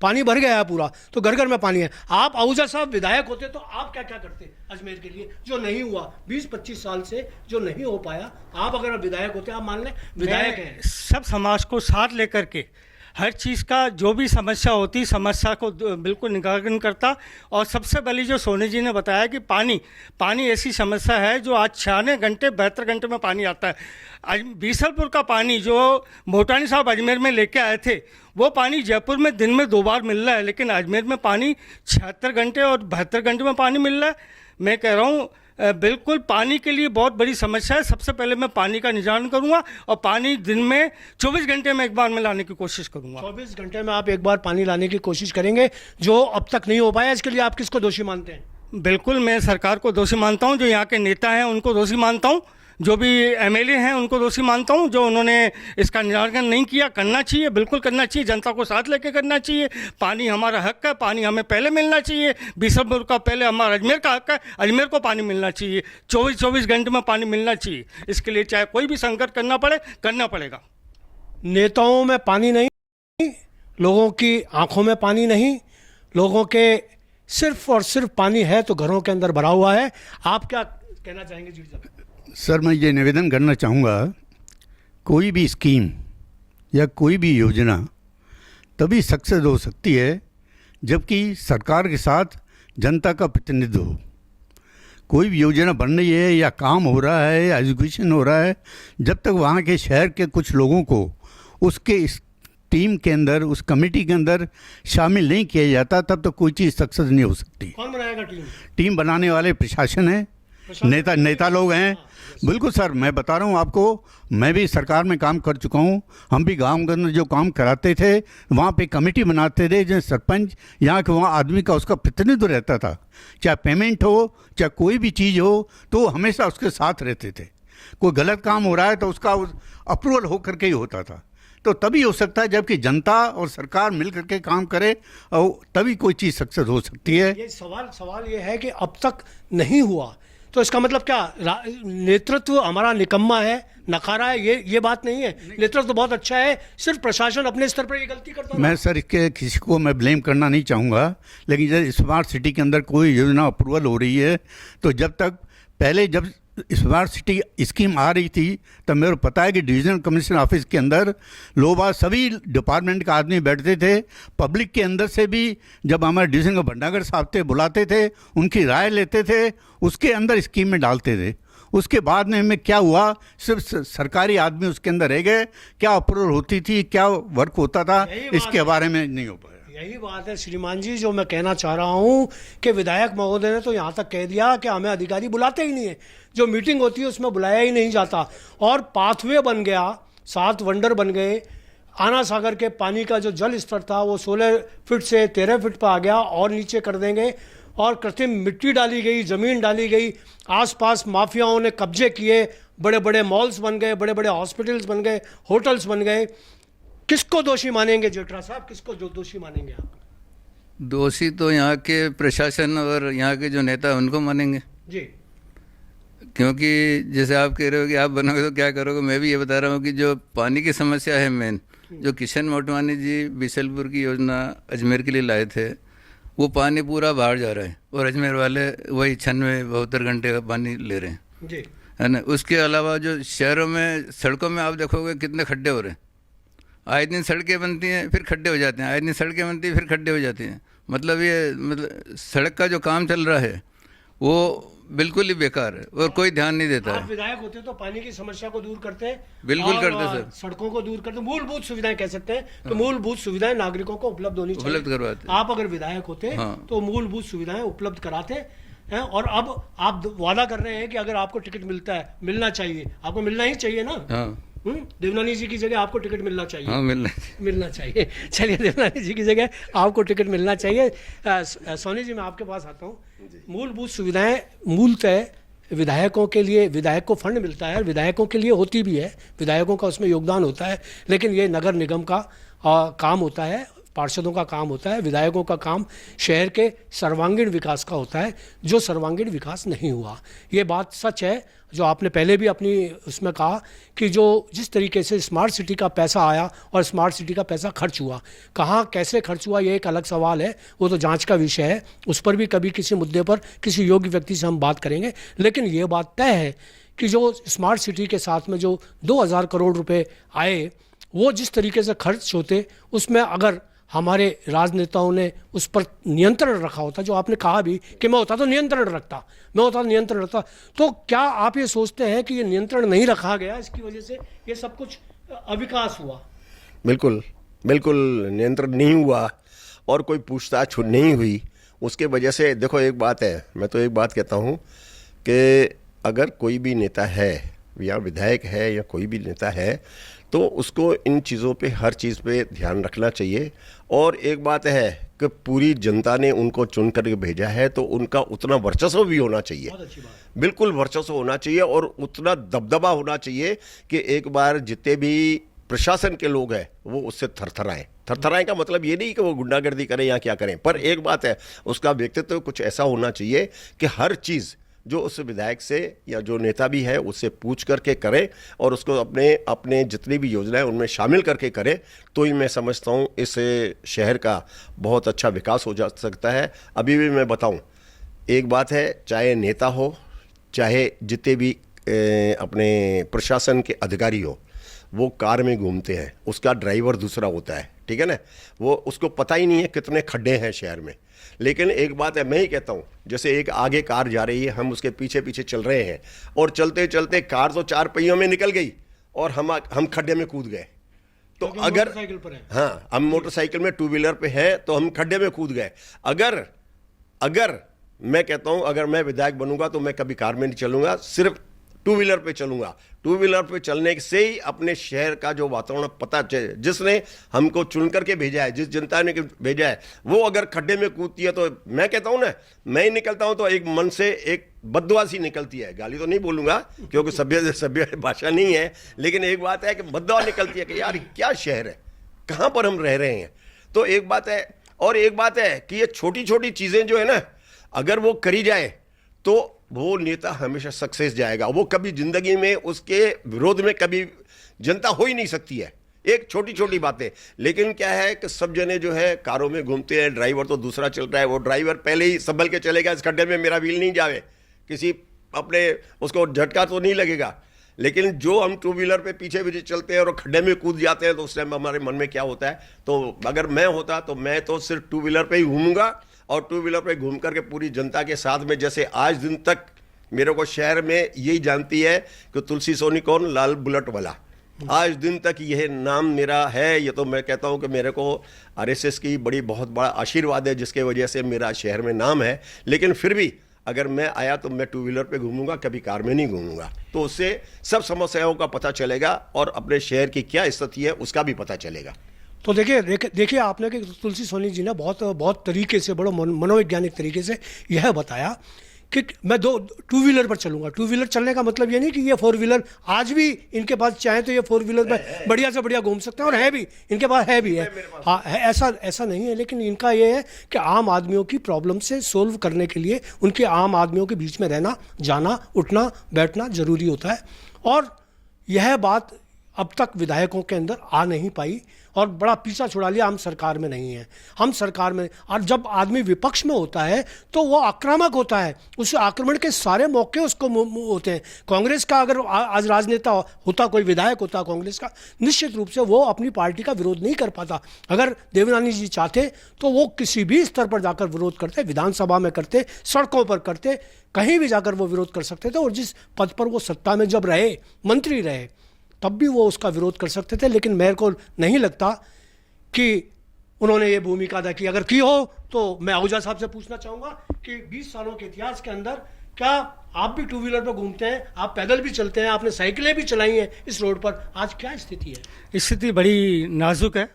पानी भर गया है पूरा, तो घर घर में पानी है। आप आहूजा साहब विधायक होते तो आप क्या क्या करते अजमेर के लिए, जो नहीं हुआ 20-25 साल से जो नहीं हो पाया। आप अगर विधायक होते, आप मान लें विधायक हैं, सब समाज को साथ लेकर के हर चीज़ का जो भी समस्या होती, समस्या को बिल्कुल निराकरण करता। और सबसे पहले जो सोनी जी ने बताया कि पानी ऐसी समस्या है जो आज 96 घंटे 72 घंटे में पानी आता है। आज बीसलपुर का पानी जो मोटानी साहब अजमेर में लेके आए थे, वो पानी जयपुर में दिन में 2 बार मिल रहा है, लेकिन अजमेर में पानी 76 घंटे और 72 घंटे में पानी मिल रहा है। मैं कह रहा हूँ बिल्कुल पानी के लिए बहुत बड़ी समस्या है। सबसे पहले मैं पानी का निजान करूंगा और पानी दिन में 24 घंटे में एक बार में लाने की कोशिश करूंगा। 24 घंटे में आप एक बार पानी लाने की कोशिश करेंगे, जो अब तक नहीं हो पाया। इसके लिए आप किसको दोषी मानते हैं? बिल्कुल मैं सरकार को दोषी मानता हूं, जो यहाँ के नेता हैं उनको दोषी मानता हूं, जो भी एमएलए हैं उनको दोषी मानता हूं, जो उन्होंने इसका निराकरण नहीं किया। करना चाहिए, बिल्कुल करना चाहिए, जनता को साथ लेके करना चाहिए। पानी हमारा हक है, पानी हमें पहले मिलना चाहिए। बीसलपुर का पहले हमारा अजमेर का हक है, अजमेर को पानी मिलना चाहिए। 24 घंटे में पानी मिलना चाहिए। इसके लिए चाहे कोई भी संकट करना पड़ेगा। नेताओं में पानी नहीं, लोगों की आंखों में पानी नहीं, लोगों के सिर्फ और सिर्फ पानी है तो घरों के अंदर भरा हुआ है। आप क्या कहना चाहेंगे जी साहब? सर, मैं ये निवेदन करना चाहूँगा, कोई भी स्कीम या कोई भी योजना तभी सक्सेस हो सकती है जबकि सरकार के साथ जनता का प्रतिनिधित्व हो। कोई भी योजना बन रही है या काम हो रहा है या एजुकेशन हो रहा है, जब तक वहाँ के शहर के कुछ लोगों को उसके इस टीम के अंदर, उस कमेटी के अंदर शामिल नहीं किया जाता, तब तक कोई चीज़ सक्सेस नहीं हो सकती। कौन बनाएगा टीम? टीम बनाने वाले प्रशासन है, नेता लोग हैं। बिल्कुल सर, मैं बता रहा हूँ आपको, मैं भी सरकार में काम कर चुका हूँ। हम भी गांव के अंदर जो काम कराते थे, वहाँ पे कमेटी बनाते थे, जो सरपंच यहाँ के वहाँ आदमी का उसका प्रतिनिधित्व रहता था। चाहे पेमेंट हो, चाहे कोई भी चीज़ हो, तो हमेशा उसके साथ रहते थे। कोई गलत काम हो रहा है तो उसका अप्रूवल हो करके ही होता था। तो तभी हो सकता है जबकि जनता और सरकार मिल करके काम करे, और तभी कोई चीज़ सक्सेस हो सकती है। ये सवाल ये है कि अब तक नहीं हुआ, तो इसका मतलब क्या नेतृत्व हमारा निकम्मा है, नकारा है? ये बात नहीं है। नेतृत्व तो बहुत अच्छा है, सिर्फ प्रशासन अपने स्तर पर ये गलती करता है। मैं सर इसके किसी को मैं ब्लेम करना नहीं चाहूँगा, लेकिन जब स्मार्ट सिटी के अंदर कोई योजना अप्रूवल हो रही है तो जब स्मार्ट सिटी स्कीम आ रही थी तब मेरे को पता है कि डिवीजनल कमिश्नर ऑफिस के अंदर लोग आज सभी डिपार्टमेंट का आदमी बैठते थे, पब्लिक के अंदर से भी जब हमारे डिवीजन के भंडागर साहब थे बुलाते थे, उनकी राय लेते थे, उसके अंदर स्कीम में डालते थे। उसके बाद में क्या हुआ, सिर्फ सरकारी आदमी उसके अंदर रह गए, क्या अप्रूवल होती थी, क्या वर्क होता था, इसके बारे में नहीं हो पाया। यही बात है श्रीमान जी जो मैं कहना चाह रहा हूँ कि विधायक महोदय ने तो यहाँ तक कह दिया कि हमें अधिकारी बुलाते ही नहीं है, जो मीटिंग होती है उसमें बुलाया ही नहीं जाता। और पाथवे बन गया, 7 वंडर बन गए। आना सागर के पानी का जो जल स्तर था वो 16 फीट से 13 फीट पर आ गया, और नीचे कर देंगे। और कृत्रिम मिट्टी डाली गई, ज़मीन डाली गई, आसपास माफियाओं ने कब्जे किए, बड़े बड़े मॉल्स बन गए, बड़े बड़े हॉस्पिटल्स बन गए, होटल्स बन गए। किसको दोषी मानेंगे जेठरा साहब, किसको जो दोषी मानेंगे आप? दोषी तो यहाँ के प्रशासन और यहाँ के जो नेता हैं उनको मानेंगे जी। क्योंकि जैसे आप कह रहे हो कि आप बनोगे तो क्या करोगे, मैं भी ये बता रहा हूँ कि जो पानी की समस्या है मेन, जो किशन मोटवानी जी बिशलपुर की योजना अजमेर के लिए लाए थे, वो पानी पूरा बाहर जा रहा है और अजमेर वाले वही 96-72 घंटे का पानी ले रहे हैं जी, है ना। उसके अलावा जो शहरों में सड़कों में आप देखोगे कितने खड्डे हो रहे हैं। आए दिन सड़कें बनती हैं फिर खड्डे हो जाते हैं, आए दिन सड़कें बनती हैं फिर खड्डे हो जाते हैं। मतलब सड़क का जो काम चल रहा है वो बिल्कुल ही बेकार है और कोई ध्यान नहीं देता आप है। विधायक होते तो पानी की समस्या को दूर करते, बिल्कुल और करते सर। सड़कों को दूर करते, मूलभूत सुविधाएं कह सकते हैं तो मूलभूत सुविधाएं नागरिकों को उपलब्ध होनी चाहिए। उपलब्ध करवाते। आप अगर विधायक होते हाँ। तो मूलभूत सुविधाएं उपलब्ध कराते हैं। और अब आप वादा कर रहे हैं कि अगर आपको टिकट मिलता है, मिलना चाहिए, आपको मिलना ही चाहिए ना। हाँ देवनानी जी की जगह आपको टिकट मिलना चाहिए। हाँ मिलना चाहिए। चलिए, देवनानी जी की जगह आपको टिकट मिलना चाहिए। सोनी जी मैं आपके पास आता हूँ। मूलभूत सुविधाएं मूलतः विधायकों के लिए, विधायक को फंड मिलता है, विधायकों के लिए होती भी है, विधायकों का उसमें योगदान होता है, लेकिन ये नगर निगम का काम होता है, पार्षदों का काम होता है। विधायकों का काम शहर के सर्वांगीण विकास का होता है, जो सर्वांगीण विकास नहीं हुआ। ये बात सच है जो आपने पहले भी अपनी उसमें कहा कि जो जिस तरीके से स्मार्ट सिटी का पैसा आया और स्मार्ट सिटी का पैसा खर्च हुआ, कहाँ कैसे खर्च हुआ ये एक अलग सवाल है, वो तो जांच का विषय है। उस पर भी कभी किसी मुद्दे पर किसी योग्य व्यक्ति से हम बात करेंगे। लेकिन ये बात तय है कि जो स्मार्ट सिटी के साथ में जो 2000 करोड़ रुपए आए, वो जिस तरीके से खर्च होते, उसमें अगर हमारे राजनेताओं ने उस पर नियंत्रण रखा होता, जो आपने कहा भी कि मैं होता तो नियंत्रण रखता, तो क्या आप ये सोचते हैं कि ये नियंत्रण नहीं रखा गया, इसकी वजह से ये सब कुछ अविकास हुआ? बिल्कुल बिल्कुल नियंत्रण नहीं हुआ और कोई पूछताछ नहीं हुई। उसके वजह से देखो, एक बात है, मैं तो एक बात कहता हूँ कि अगर कोई भी नेता है या विधायक है या कोई भी नेता है तो उसको इन चीज़ों पे, हर चीज़ पे ध्यान रखना चाहिए। और एक बात है कि पूरी जनता ने उनको चुन करके भेजा है तो उनका उतना वर्चस्व भी होना चाहिए। बहुत अच्छी बात। बिल्कुल वर्चस्व होना चाहिए और उतना दबदबा होना चाहिए कि एक बार जितने भी प्रशासन के लोग हैं वो उससे थरथराएं का मतलब ये नहीं कि वो गुंडागर्दी करें या क्या करें, पर एक बात है, उसका व्यक्तित्व कुछ ऐसा होना चाहिए कि हर चीज़ जो उस विधायक से या जो नेता भी है उससे पूछ करके करें और उसको अपने जितनी भी योजनाएं उनमें शामिल करके करें, तो ही मैं समझता हूँ इस शहर का बहुत अच्छा विकास हो जा सकता है। अभी भी मैं बताऊँ, एक बात है, चाहे नेता हो चाहे जितने भी अपने प्रशासन के अधिकारी हो, वो कार में घूमते हैं, उसका ड्राइवर दूसरा होता है, ठीक है ना, वो उसको पता ही नहीं है कितने खड्डे हैं शहर में। लेकिन एक बात है, मैं ही कहता हूँ, जैसे एक आगे कार जा रही है, हम उसके पीछे पीछे चल रहे हैं और चलते चलते कार तो 4 पहियों में निकल गई और हम खड्डे में कूद गए, तो अगर हाँ हम मोटरसाइकिल में 2 व्हीलर पे हैं तो हम खड्डे में कूद गए। अगर मैं कहता हूँ, अगर मैं विधायक बनूंगा तो मैं कभी कार में नहीं चलूंगा, सिर्फ टू व्हीलर पे चलूंगा। टू व्हीलर पे चलने से ही अपने शहर का जो वातावरण पता चले, जिसने हमको चुन करके भेजा है, जिस जनता ने भेजा है, वो अगर खड्डे में कूदती है तो मैं कहता हूं ना, मैं ही निकलता हूं तो एक मन से एक बददुआ सी निकलती है। गाली तो नहीं बोलूंगा क्योंकि सभ्य भाषा नहीं है, लेकिन एक बात है कि बददुआ निकलती है कि यार क्या शहर है, कहां पर हम रह रहे हैं। तो एक बात है, और एक बात है कि ये छोटी छोटी चीजें जो है ना, अगर वो करी जाए तो वो नेता हमेशा सक्सेस जाएगा। वो कभी जिंदगी में उसके विरोध में कभी जनता हो ही नहीं सकती है, एक छोटी छोटी बातें। लेकिन क्या है कि सब जने जो है कारों में घूमते हैं, ड्राइवर तो दूसरा चल रहा है, वो ड्राइवर पहले ही संभल के चलेगा, इस खड्डे में मेरा व्हील नहीं जावे, किसी अपने उसको झटका तो नहीं लगेगा। लेकिन जो हम टू व्हीलर पे पीछे पीछे चलते हैं और खड्डे में कूद जाते हैं, तो उस टाइम हमारे मन में क्या होता है। तो अगर मैं होता तो मैं तो सिर्फ टू व्हीलर पे ही घूमूंगा, और टू व्हीलर पे घूम करके पूरी जनता के साथ में, जैसे आज दिन तक मेरे को शहर में यही जानती है कि तुलसी सोनी कौन, लाल बुलेट वाला, आज दिन तक यह नाम मेरा है। ये तो मैं कहता हूं कि मेरे को आरएसएस की बहुत बड़ा आशीर्वाद है, जिसके वजह से मेरा शहर में नाम है। लेकिन फिर भी अगर मैं आया तो मैं टू व्हीलर पे घूमूंगा, कभी कार में नहीं घूमूंगा। तो उससे सब समस्याओं का पता चलेगा और अपने शहर की क्या स्थिति है उसका भी पता चलेगा। तो देखिए आपने कि तुलसी सोनी जी ने बहुत तरीके से, बड़ा मनोवैज्ञानिक तरीके से यह बताया कि मैं टू व्हीलर पर चलूंगा। टू व्हीलर चलने का मतलब ये नहीं कि ये फोर व्हीलर, आज भी इनके पास चाहे तो ये फोर व्हीलर पर बढ़िया से बढ़िया घूम सकते हैं, और है भी, इनके पास है भी है, हाँ है, ऐसा नहीं है। लेकिन इनका ये है कि आम आदमियों की प्रॉब्लम से सोल्व करने के लिए उनके आम आदमियों के बीच में रहना, जाना, उठना बैठना जरूरी होता है। और यह बात अब तक विधायकों के अंदर आ नहीं पाई, और बड़ा पीछा छुड़ा लिया, हम सरकार में नहीं हैं, हम सरकार में। और जब आदमी विपक्ष में होता है तो वो आक्रामक होता है, उस आक्रमण के सारे मौके उसको होते हैं। कांग्रेस का अगर आज राजनेता होता, कोई विधायक होता कांग्रेस का, निश्चित रूप से वो अपनी पार्टी का विरोध नहीं कर पाता। अगर देवनानी जी चाहते तो वो किसी भी स्तर पर जाकर विरोध करते, विधानसभा में करते, सड़कों पर करते, कहीं भी जाकर वो विरोध कर सकते थे। और जिस पद पर वो सत्ता में जब रहे, मंत्री रहे, तब भी वो उसका विरोध कर सकते थे। लेकिन मेरे को नहीं लगता कि उन्होंने ये भूमिका अदा की। अगर की हो तो मैं आहूजा साहब से पूछना चाहूंगा कि 20 सालों के इतिहास के अंदर क्या आप भी टू व्हीलर पर घूमते हैं, आप पैदल भी चलते हैं, आपने साइकिलें भी चलाई हैं इस रोड पर, आज क्या स्थिति है? स्थिति बड़ी नाजुक है।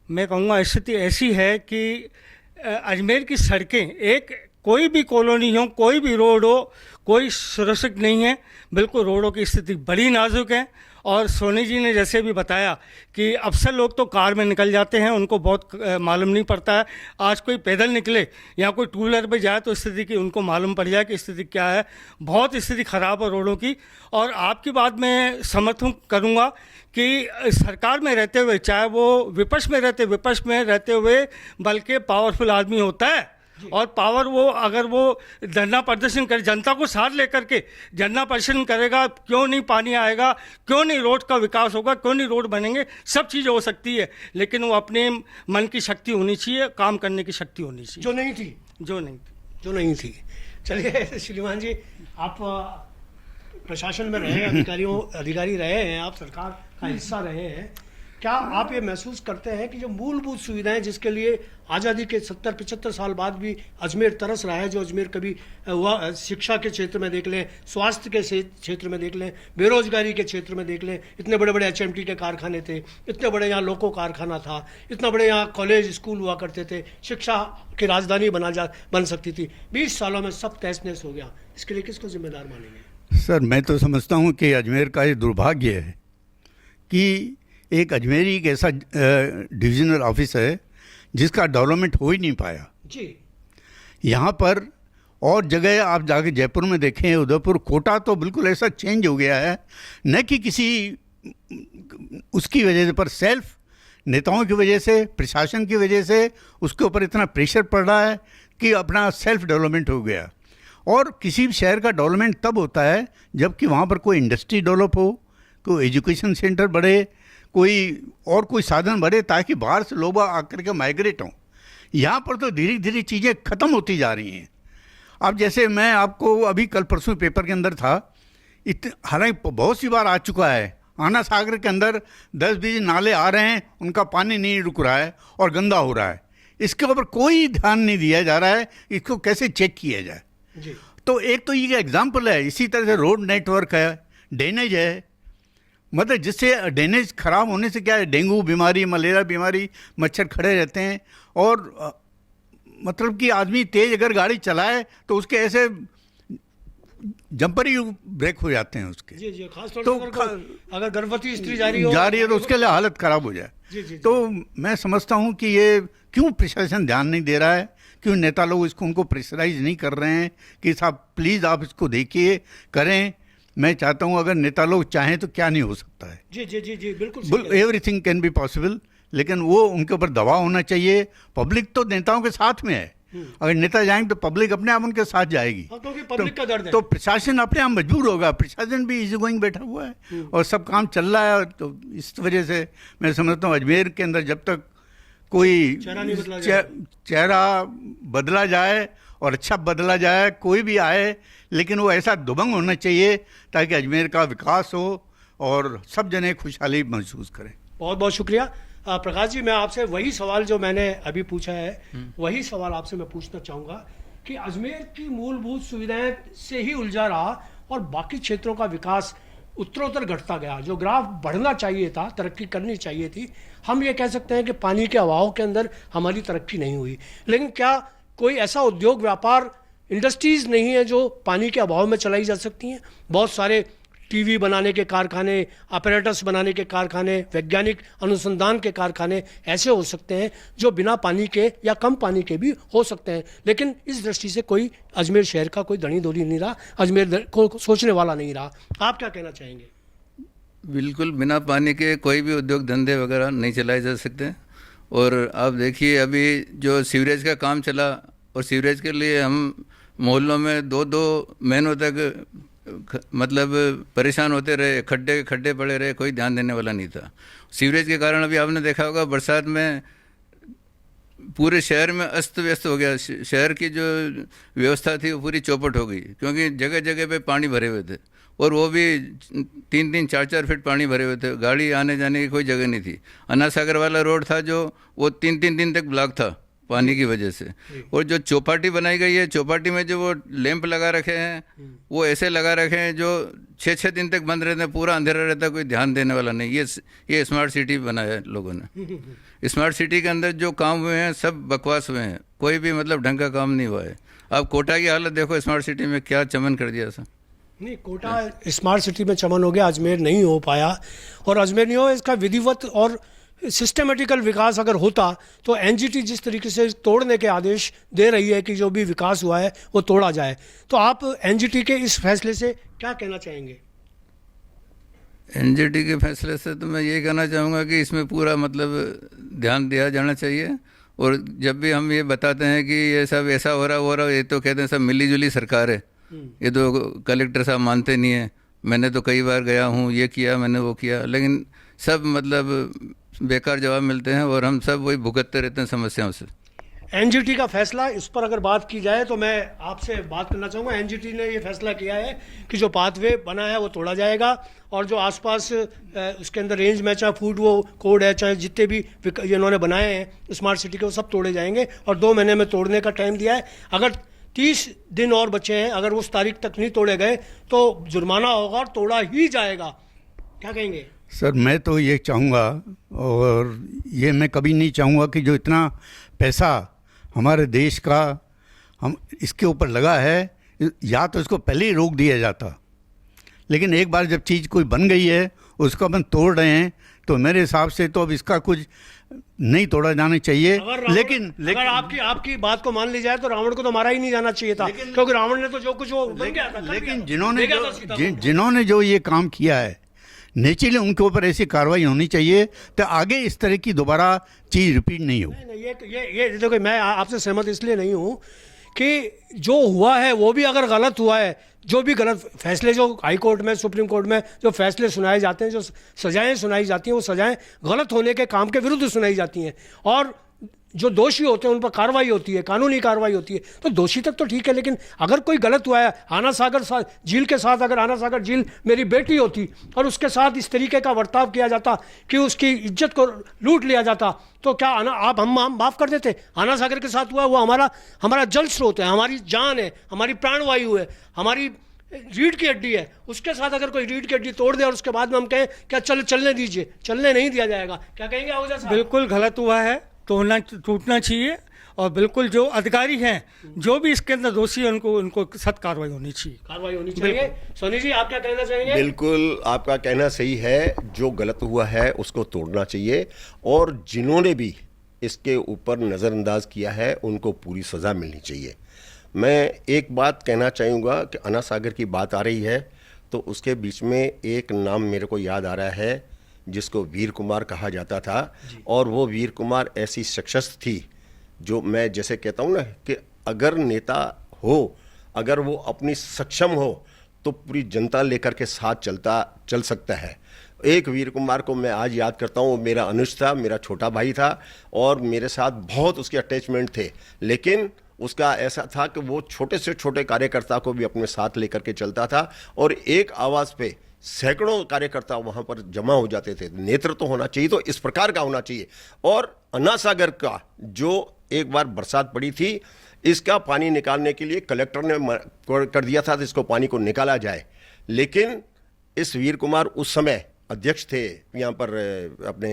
मैं कहूँगा स्थिति ऐसी है कि अजमेर की सड़कें, एक कोई भी कॉलोनी हो, कोई भी रोड हो, कोई सुरक्षित नहीं है। बिल्कुल रोडों की स्थिति बड़ी नाजुक है। और सोनी जी ने जैसे भी बताया कि अक्सर लोग तो कार में निकल जाते हैं, उनको बहुत मालूम नहीं पड़ता है। आज कोई पैदल निकले या कोई टू व्हीलर पर जाए तो स्थिति की उनको मालूम पड़ जाए कि स्थिति क्या है। बहुत स्थिति ख़राब है रोडों की। और आपकी बात मैं समर्थन करूंगा कि सरकार में रहते हुए, चाहे वो विपक्ष में रहते हुए बल्कि पावरफुल आदमी होता है, और पावर वो अगर वो धरना प्रदर्शन करे, जनता को साथ लेकर के धरना प्रदर्शन करेगा, क्यों नहीं पानी आएगा, क्यों नहीं रोड का विकास होगा, क्यों नहीं रोड बनेंगे, सब चीज़ें हो सकती है। लेकिन वो अपने मन की शक्ति होनी चाहिए, काम करने की शक्ति होनी चाहिए, जो नहीं थी। चलिए श्रीमान जी, आप प्रशासन में रहे, अधिकारी रहे हैं, आप सरकार का हिस्सा रहे हैं, क्या आप ये महसूस करते हैं कि जो मूलभूत सुविधाएं जिसके लिए आज़ादी के 70-75 साल बाद भी अजमेर तरस रहा है, जो अजमेर कभी हुआ, शिक्षा के क्षेत्र में देख लें, स्वास्थ्य के क्षेत्र में देख लें, बेरोजगारी के क्षेत्र में देख लें, इतने बड़े बड़े HMT के कारखाने थे, इतने बड़े यहाँ लोको कारखाना था, इतना बड़े यहाँ कॉलेज स्कूल हुआ करते थे, शिक्षा की राजधानी बन सकती थी, 20 सालों में सब तहस नहस हो गया। इसके लिए किसको जिम्मेदार मानेंगे? सर, मैं तो समझता हूँ कि अजमेर का ये दुर्भाग्य है कि एक अजमेरी एक ऐसा डिविजनल ऑफिस है जिसका डेवलपमेंट हो ही नहीं पाया जी। यहाँ पर और जगह आप जाके जयपुर में देखें, उदयपुर, कोटा तो बिल्कुल ऐसा चेंज हो गया है, न कि किसी उसकी वजह से, पर सेल्फ नेताओं की वजह से, प्रशासन की वजह से उसके ऊपर इतना प्रेशर पड़ रहा है कि अपना सेल्फ डेवलपमेंट हो गया। और किसी भी शहर का डेवलपमेंट तब होता है जबकि वहाँ पर कोई इंडस्ट्री डेवलप हो, कोई एजुकेशन सेंटर बढ़े, कोई साधन बढ़े, ताकि बाहर से लोग आकर के माइग्रेट हों। यहाँ पर तो धीरे धीरे चीज़ें ख़त्म होती जा रही हैं। अब जैसे मैं आपको अभी कल परसों पेपर के अंदर था, हालांकि बहुत सी बार आ चुका है, आना सागर के अंदर 10-20 नाले आ रहे हैं, उनका पानी नहीं रुक रहा है और गंदा हो रहा है। इसके ऊपर कोई ध्यान नहीं दिया जा रहा है, इसको कैसे चेक किया जाए। जी। तो एक तो ये एग्जाम्पल है। इसी तरह से रोड नेटवर्क है, ड्रेनेज है, मतलब जिससे ड्रेनेज खराब होने से क्या है, डेंगू बीमारी, मलेरिया बीमारी, मच्छर खड़े रहते हैं। और मतलब कि आदमी तेज अगर गाड़ी चलाए तो उसके ऐसे जंपर ही ब्रेक हो जाते हैं उसके। जी जी, खास तौर तो से अगर गर्भवती स्त्री जा रही है तो उसके लिए हालत खराब हो जाए। जी, जी, जी। तो मैं समझता हूँ कि ये क्यों प्रशासन ध्यान नहीं दे रहा है, क्यों नेता लोग इसको उनको प्रेशराइज नहीं कर रहे हैं कि साहब प्लीज़ आप इसको देखिए, करें। मैं चाहता हूँ अगर नेता लोग चाहें तो क्या नहीं हो सकता है। जी जी जी जी, बिल्कुल एवरीथिंग कैन बी पॉसिबल, लेकिन वो उनके ऊपर दबाव होना चाहिए। पब्लिक तो नेताओं के साथ में है, अगर नेता जाएंगे तो पब्लिक अपने आप उनके साथ जाएगी। क्योंकि पब्लिक का दर्द है। तो प्रशासन अपने आप मजबूर होगा, प्रशासन भी इजी गोइंग बैठा हुआ है और सब काम चल रहा है। तो इस वजह से मैं समझता हूँ अजमेर के अंदर जब तक कोई चेहरा बदला जाए और अच्छा बदला जाए, कोई भी आए, लेकिन वो ऐसा दबंग होना चाहिए ताकि अजमेर का विकास हो और सब जने खुशहाली महसूस करें। बहुत बहुत शुक्रिया प्रकाश जी। मैं आपसे वही सवाल जो मैंने अभी पूछा है वही सवाल आपसे मैं पूछना चाहूँगा कि अजमेर की मूलभूत सुविधाएं से ही उलझा रहा और बाकी क्षेत्रों का विकास उत्तरोत्तर घटता गया। जो ग्राफ बढ़ना चाहिए था, तरक्की करनी चाहिए थी, हम ये कह सकते हैं कि पानी के अभाव के अंदर हमारी तरक्की नहीं हुई। लेकिन क्या कोई ऐसा उद्योग व्यापार इंडस्ट्रीज़ नहीं है जो पानी के अभाव में चलाई जा सकती हैं? बहुत सारे टीवी बनाने के कारखाने, अपरेटस बनाने के कारखाने, वैज्ञानिक अनुसंधान के कारखाने ऐसे हो सकते हैं जो बिना पानी के या कम पानी के भी हो सकते हैं। लेकिन इस दृष्टि से कोई अजमेर शहर का कोई धनी धोनी नहीं रहा, अजमेर को सोचने वाला नहीं रहा। आप क्या कहना चाहेंगे? बिल्कुल बिना पानी के कोई भी उद्योग धंधे वगैरह नहीं चलाए जा सकते। और आप देखिए अभी जो सीवरेज का काम चला, और सीवरेज के लिए हम मोहल्लों में दो महीनों तक मतलब परेशान होते रहे, खड्डे पड़े रहे, कोई ध्यान देने वाला नहीं था। सीवरेज के कारण अभी आपने देखा होगा बरसात में पूरे शहर में अस्त व्यस्त हो गया। शहर की जो व्यवस्था थी वो पूरी चौपट हो गई, क्योंकि जगह जगह पे पानी भरे हुए थे, और वो भी 3-3, 4-4 फीट पानी भरे हुए थे। गाड़ी आने जाने की कोई जगह नहीं थी। अन्ना सागर वाला रोड था जो, वो 3-3 दिन तक ब्लॉक था पानी की वजह से। और जो चौपाटी बनाई गई है, चौपाटी में जो वो लैंप लगा रखे हैं वो ऐसे लगा रखे हैं जो 6-6 दिन तक बंद रहते हैं, पूरा अंधेरा रहता है, कोई ध्यान देने वाला नहीं। ये स्मार्ट सिटी बनाया है लोगों ने। स्मार्ट सिटी के अंदर जो काम हुए हैं सब बकवास हुए हैं, कोई भी मतलब ढंग का काम नहीं हुआ है। अब कोटा की हालत देखो, स्मार्ट सिटी में क्या चमन कर दिया था। नहीं, कोटा स्मार्ट सिटी में चमन हो गया, अजमेर नहीं हो पाया। और अजमेर नहीं हो, इसका विधिवत और सिस्टमेटिकल विकास अगर होता तो एनजीटी जिस तरीके से तोड़ने के आदेश दे रही है कि जो भी विकास हुआ है वो तोड़ा जाए, तो आप एनजीटी के इस फैसले से क्या कहना चाहेंगे? एनजीटी के फैसले से तो मैं ये कहना चाहूँगा कि इसमें पूरा मतलब ध्यान दिया जाना चाहिए। और जब भी हम ये बताते हैं कि ये सब ऐसा हो रहा, ये तो कहते हैं सब मिली जुली सरकार है, ये तो कलेक्टर साहब मानते नहीं है। मैंने तो कई बार गया हूँ, ये किया मैंने, वो किया, लेकिन सब मतलब बेकार जवाब मिलते हैं और हम सब वही भुगतते रहते हैं समस्याओं से। एनजीटी का फैसला, इस पर अगर बात की जाए तो मैं आपसे बात करना चाहूँगा। एनजीटी ने ये फैसला किया है कि जो पाथवे बना है वो तोड़ा जाएगा, और जो आसपास उसके अंदर रेंज में चाहे फूड वो कोड है, चाहे जितने भी इन्होंने बनाए हैं स्मार्ट सिटी के, वो सब तोड़े जाएंगे और 2 महीने में तोड़ने का टाइम दिया है। अगर 30 दिन और बचे हैं, अगर उस तारीख तक नहीं तोड़े गए तो जुर्माना होगा और तोड़ा ही जाएगा। क्या कहेंगे? सर मैं तो ये चाहूँगा, और ये मैं कभी नहीं चाहूँगा कि जो इतना पैसा हमारे देश का हम इसके ऊपर लगा है, या तो इसको पहले ही रोक दिया जाता। लेकिन एक बार जब चीज़ कोई बन गई है, उसको अपन तोड़ रहे हैं, तो मेरे हिसाब से तो अब इसका कुछ नहीं तोड़ा जाना चाहिए। लेकिन अगर आपकी बात को मान ली जाए तो रावण को तो मारा ही नहीं जाना चाहिए था, क्योंकि रावण ने तो जो कुछ वो बन गया था। लेकिन जिन्होंने जो ये काम किया है, नेचुरली उनके ऊपर ऐसी कार्रवाई होनी चाहिए तो आगे इस तरह की दोबारा चीज़ रिपीट नहीं हो। ये देखो, मैं आपसे सहमत इसलिए नहीं हूँ कि जो हुआ है वो भी अगर गलत हुआ है, जो भी गलत फैसले जो हाई कोर्ट में, सुप्रीम कोर्ट में जो फैसले सुनाए जाते हैं, जो सजाएं सुनाई जाती हैं, वो सजाएं गलत होने के काम के विरुद्ध सुनाई जाती हैं, और जो दोषी होते हैं उन पर कार्रवाई होती है, कानूनी कार्रवाई होती है। तो दोषी तक तो ठीक है, लेकिन अगर कोई गलत हुआ है, आना सागर झील के साथ, अगर आना सागर झील मेरी बेटी होती और उसके साथ इस तरीके का बर्ताव किया जाता कि उसकी इज्जत को लूट लिया जाता, तो क्या हम माफ़ कर देते? आना सागर के साथ हुआ, वो हमारा जल स्रोत है, हमारी जान है, हमारी प्राणवायु है, हमारी रीढ़ की हड्डी है, उसके साथ अगर कोई रीढ़ की हड्डी तोड़ दे और उसके बाद में हम कहें क्या चलने दीजिए, चलने नहीं दिया जाएगा, क्या कहेंगे आहूजा साहब? बिल्कुल गलत हुआ है, तोड़ना टूटना चाहिए और बिल्कुल जो अधिकारी हैं, जो भी इसके अंदर दोषी है, उनको सख्त कार्रवाई होनी चाहिए। कार्रवाई होनी चाहिए। सोनी जी, आप क्या कहना चाहेंगे? बिल्कुल आपका कहना सही है, जो गलत हुआ है उसको तोड़ना चाहिए और जिन्होंने भी इसके ऊपर नज़रअंदाज किया है उनको पूरी सज़ा मिलनी चाहिए। मैं एक बात कहना चाहूँगा कि अन्ना सागर की बात आ रही है तो उसके बीच में एक नाम मेरे को याद आ रहा है जिसको वीर कुमार कहा जाता था, और वो वीर कुमार ऐसी शख्सियत थी जो मैं जैसे कहता हूँ ना कि अगर नेता हो, अगर वो अपनी सक्षम हो तो पूरी जनता लेकर के साथ चल सकता है। एक वीर कुमार को मैं आज याद करता हूँ, वो मेरा अनुज था, मेरा छोटा भाई था और मेरे साथ बहुत उसके अटैचमेंट थे, लेकिन उसका ऐसा था कि वो छोटे से छोटे कार्यकर्ता को भी अपने साथ लेकर के चलता था और एक आवाज़ पे सैकड़ों कार्यकर्ता वहाँ पर जमा हो जाते थे। नेतृत्व तो होना चाहिए, तो इस प्रकार का होना चाहिए। और अन्ना सागर का जो एक बार बरसात पड़ी थी, इसका पानी निकालने के लिए कलेक्टर ने कर दिया था कि इसको पानी को निकाला जाए, लेकिन इस वीर कुमार उस समय अध्यक्ष थे यहाँ पर अपने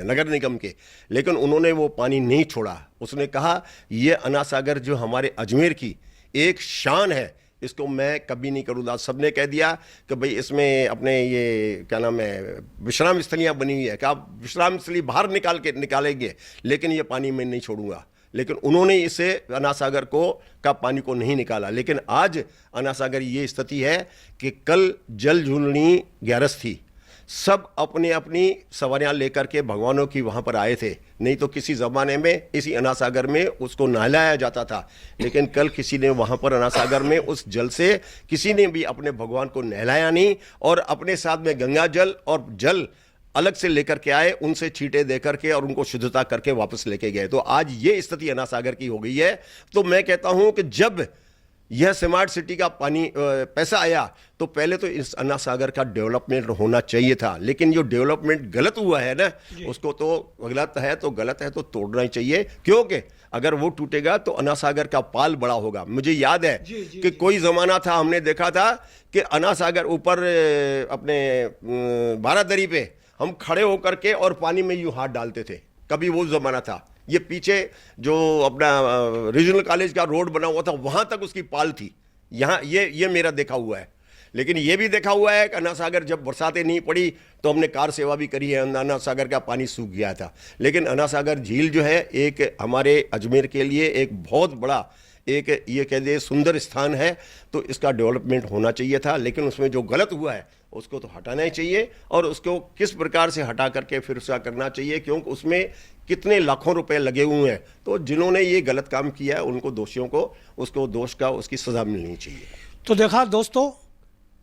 नगर निगम के, लेकिन उन्होंने वो पानी नहीं छोड़ा। उसने कहा ये अन्ना सागर जो हमारे अजमेर की एक शान है, इसको मैं कभी नहीं करूँगा। सबने कह दिया कि भाई इसमें अपने ये क्या नाम है विश्राम स्थलियाँ बनी हुई है, क्या आप विश्राम स्थली बाहर निकालेंगे, लेकिन ये पानी मैं नहीं छोड़ूंगा। लेकिन उन्होंने इसे अन्ना सागर का पानी को नहीं निकाला। लेकिन आज अन्ना सागर ये स्थिति है कि कल जल झूलनी ग्यारस थी, सब अपनी अपनी सवारियां लेकर के भगवानों की वहां पर आए थे, नहीं तो किसी ज़माने में इसी अन्ना सागर में उसको नहलाया जाता था, लेकिन कल किसी ने वहां पर अन्ना सागर में उस जल से किसी ने भी अपने भगवान को नहलाया नहीं और अपने साथ में गंगा जल और जल अलग से लेकर के आए, उनसे छींटे दे करके और उनको शुद्धता करके वापस लेके गए। तो आज ये स्थिति अन्ना सागर की हो गई है। तो मैं कहता हूं कि जब यह स्मार्ट सिटी का पानी पैसा आया तो पहले तो इस अन्ना सागर का डेवलपमेंट होना चाहिए था, लेकिन जो डेवलपमेंट गलत हुआ है ना, उसको तो गलत है तो तोड़ना ही चाहिए, क्योंकि अगर वो टूटेगा तो अन्ना सागर का पाल बड़ा होगा। मुझे याद है कि कोई ज़माना था, हमने देखा था कि अन्ना सागर ऊपर अपने बारादरी पे हम खड़े होकर के और पानी में यूँ हाथ डालते थे, कभी वो ज़माना था। ये पीछे जो अपना रीजनल कॉलेज का रोड बना हुआ था वहाँ तक उसकी पाल थी, यहाँ ये मेरा देखा हुआ है। लेकिन ये भी देखा हुआ है कि अन्ना सागर जब बरसातें नहीं पड़ी तो हमने कार सेवा भी करी है, अन्ना सागर का पानी सूख गया था। लेकिन अन्ना सागर झील जो है एक हमारे अजमेर के लिए एक बहुत बड़ा एक ये कह दे सुंदर स्थान है, तो इसका डेवलपमेंट होना चाहिए था। लेकिन उसमें जो गलत हुआ है उसको तो हटाना ही चाहिए, और उसको किस प्रकार से हटा करके फिर उसका करना चाहिए, क्योंकि उसमें कितने लाखों रुपए लगे हुए हैं। तो जिन्होंने ये गलत काम किया है उनको दोषियों को उसको दोष का उसकी सज़ा मिलनी चाहिए। तो देखा दोस्तों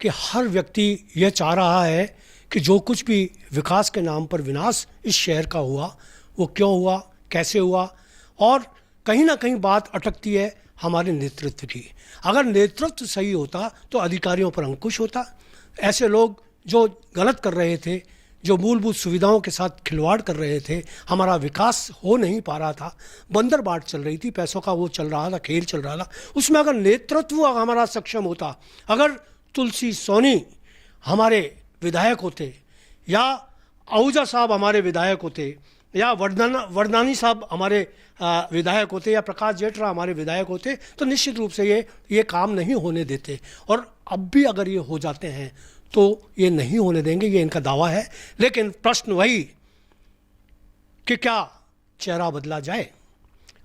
कि हर व्यक्ति यह चाह रहा है कि जो कुछ भी विकास के नाम पर विनाश इस शहर का हुआ वो क्यों हुआ, कैसे हुआ, और कहीं ना कहीं बात अटकती है हमारे नेतृत्व की। अगर नेतृत्व सही होता तो अधिकारियों पर अंकुश होता। ऐसे लोग जो गलत कर रहे थे, जो मूलभूत सुविधाओं के साथ खिलवाड़ कर रहे थे, हमारा विकास हो नहीं पा रहा था, बंदरबाट चल रही थी, पैसों का वो चल रहा था, खेल चल रहा था, उसमें अगर नेतृत्व हमारा सक्षम होता, अगर तुलसी सोनी हमारे विधायक होते, या आहूजा साहब हमारे विधायक होते, या वरदानी साहब हमारे विधायक होते, या प्रकाश जेठरा हमारे विधायक होते, तो निश्चित रूप से ये काम नहीं होने देते। और अब भी अगर ये हो जाते हैं तो ये नहीं होने देंगे, ये इनका दावा है। लेकिन प्रश्न वही कि क्या चेहरा बदला जाए।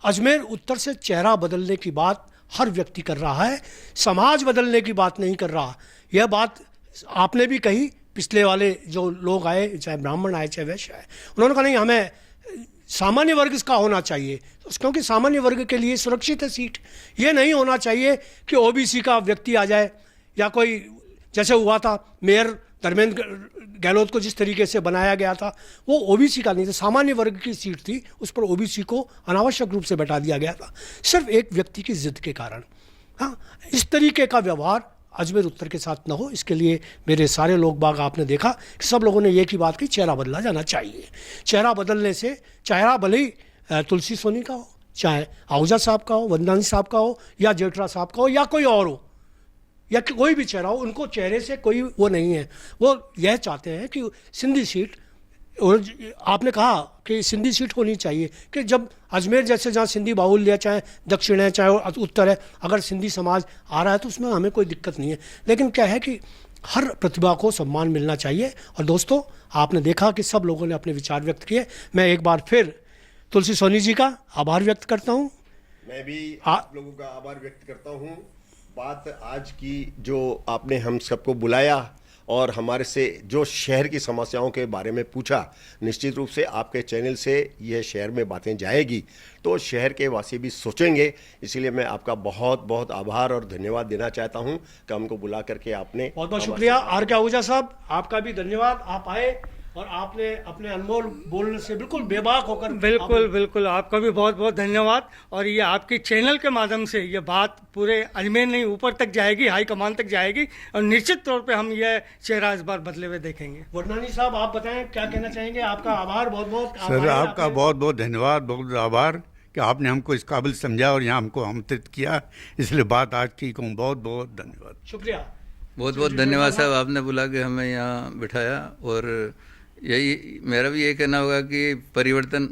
अजमेर उत्तर से चेहरा बदलने की बात हर व्यक्ति कर रहा है, समाज बदलने की बात नहीं कर रहा। यह बात आपने भी कही, पिछले वाले जो लोग आए, चाहे ब्राह्मण आए चाहे वैश्य आए, उन्होंने कहा नहीं हमें सामान्य वर्ग इसका होना चाहिए, क्योंकि सामान्य वर्ग के लिए सुरक्षित है सीट। ये नहीं होना चाहिए कि ओबीसी का व्यक्ति आ जाए, या कोई जैसे हुआ था मेयर धर्मेंद्र गहलोत को जिस तरीके से बनाया गया था वो ओबीसी का नहीं था, सामान्य वर्ग की सीट थी, उस पर ओबीसी को अनावश्यक रूप से बैठा दिया गया था सिर्फ एक व्यक्ति की जिद के कारण। हाँ, इस तरीके का व्यवहार अजमेर उत्तर के साथ न हो, इसके लिए मेरे सारे लोग बाग आपने देखा कि सब लोगों ने ये की बात की, चेहरा बदला जाना चाहिए। चेहरा बदलने से, चेहरा भले ही तुलसी सोनी का हो, चाहे आहूजा साहब का हो, वंदनानी साहब का हो, या जेठरा साहब का हो, या कोई और हो, या कि कोई भी चेहरा हो, उनको चेहरे से कोई वो नहीं है। वो यह चाहते हैं कि सिंधी सीट, और आपने कहा कि सिंधी सीट होनी चाहिए, कि जब अजमेर जैसे जहाँ सिंधी बाहुल्य है, चाहे दक्षिण है चाहे उत्तर है, अगर सिंधी समाज आ रहा है तो उसमें हमें कोई दिक्कत नहीं है। लेकिन क्या है कि हर प्रतिभा को सम्मान मिलना चाहिए। और दोस्तों, आपने देखा कि सब लोगों ने अपने विचार व्यक्त किए। मैं एक बार फिर तुलसी सोनी जी का आभार व्यक्त करता हूँ। मैं भी आप लोगों का आभार व्यक्त करता हूँ। बात आज की जो आपने हम सबको बुलाया और हमारे से जो शहर की समस्याओं के बारे में पूछा, निश्चित रूप से आपके चैनल से यह शहर में बातें जाएगी तो शहर के वासी भी सोचेंगे। इसीलिए मैं आपका बहुत बहुत आभार और धन्यवाद देना चाहता हूं कि हमको बुला करके आपने बहुत बहुत शुक्रिया। आर के आहूजा साहब, आपका भी धन्यवाद। आप आए और आपने अपने अनमोल बोलने से बिल्कुल बेबाक होकर बिल्कुल आपका भी बहुत बहुत धन्यवाद। और ये आपके चैनल के माध्यम से ये बात पूरे अजमेर नहीं ऊपर तक जाएगी, हाई कमान तक जाएगी, और निश्चित तौर पे हम ये चेहरा इस बार बदले हुए देखेंगे। वर्नानी साहब, आप बताएं क्या कहना चाहेंगे। आपका आभार, बहुत बहुत सर आपका बहुत बहुत धन्यवाद, बहुत आभार कि आपने हमको इस काबिल समझा और यहाँ हमको आमंत्रित किया, इसलिए बात आज की कहूँ बहुत बहुत धन्यवाद। शुक्रिया, बहुत बहुत धन्यवाद साहब, आपने बुला के हमें यहाँ बिठाया। और यही मेरा भी ये कहना होगा कि परिवर्तन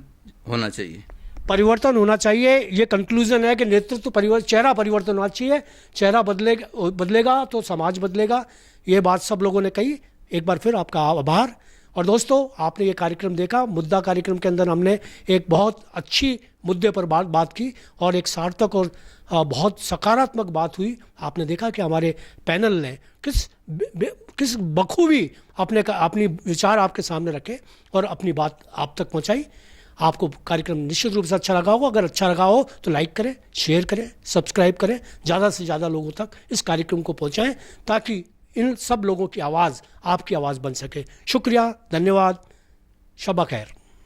होना चाहिए। परिवर्तन होना चाहिए, ये कंक्लूजन है कि नेतृत्व परिवर्तन, चेहरा परिवर्तन होना चाहिए। चेहरा बदलेगा तो समाज बदलेगा। ये बात सब लोगों ने कही। एक बार फिर आपका आभार। और दोस्तों, आपने ये कार्यक्रम देखा। मुद्दा कार्यक्रम के अंदर हमने एक बहुत अच्छी मुद्दे पर बात की और एक सार्थक और बहुत सकारात्मक बात हुई। आपने देखा कि हमारे पैनल ने किस बखूबी अपनी विचार आपके सामने रखे और अपनी बात आप तक पहुंचाई। आपको कार्यक्रम निश्चित रूप से अच्छा लगा होगा। अगर अच्छा लगा हो तो लाइक करें, शेयर करें, सब्सक्राइब करें, ज़्यादा से ज़्यादा लोगों तक इस कार्यक्रम को पहुंचाएं ताकि इन सब लोगों की आवाज़ आपकी आवाज़ बन सके। शुक्रिया, धन्यवाद, शब खैर।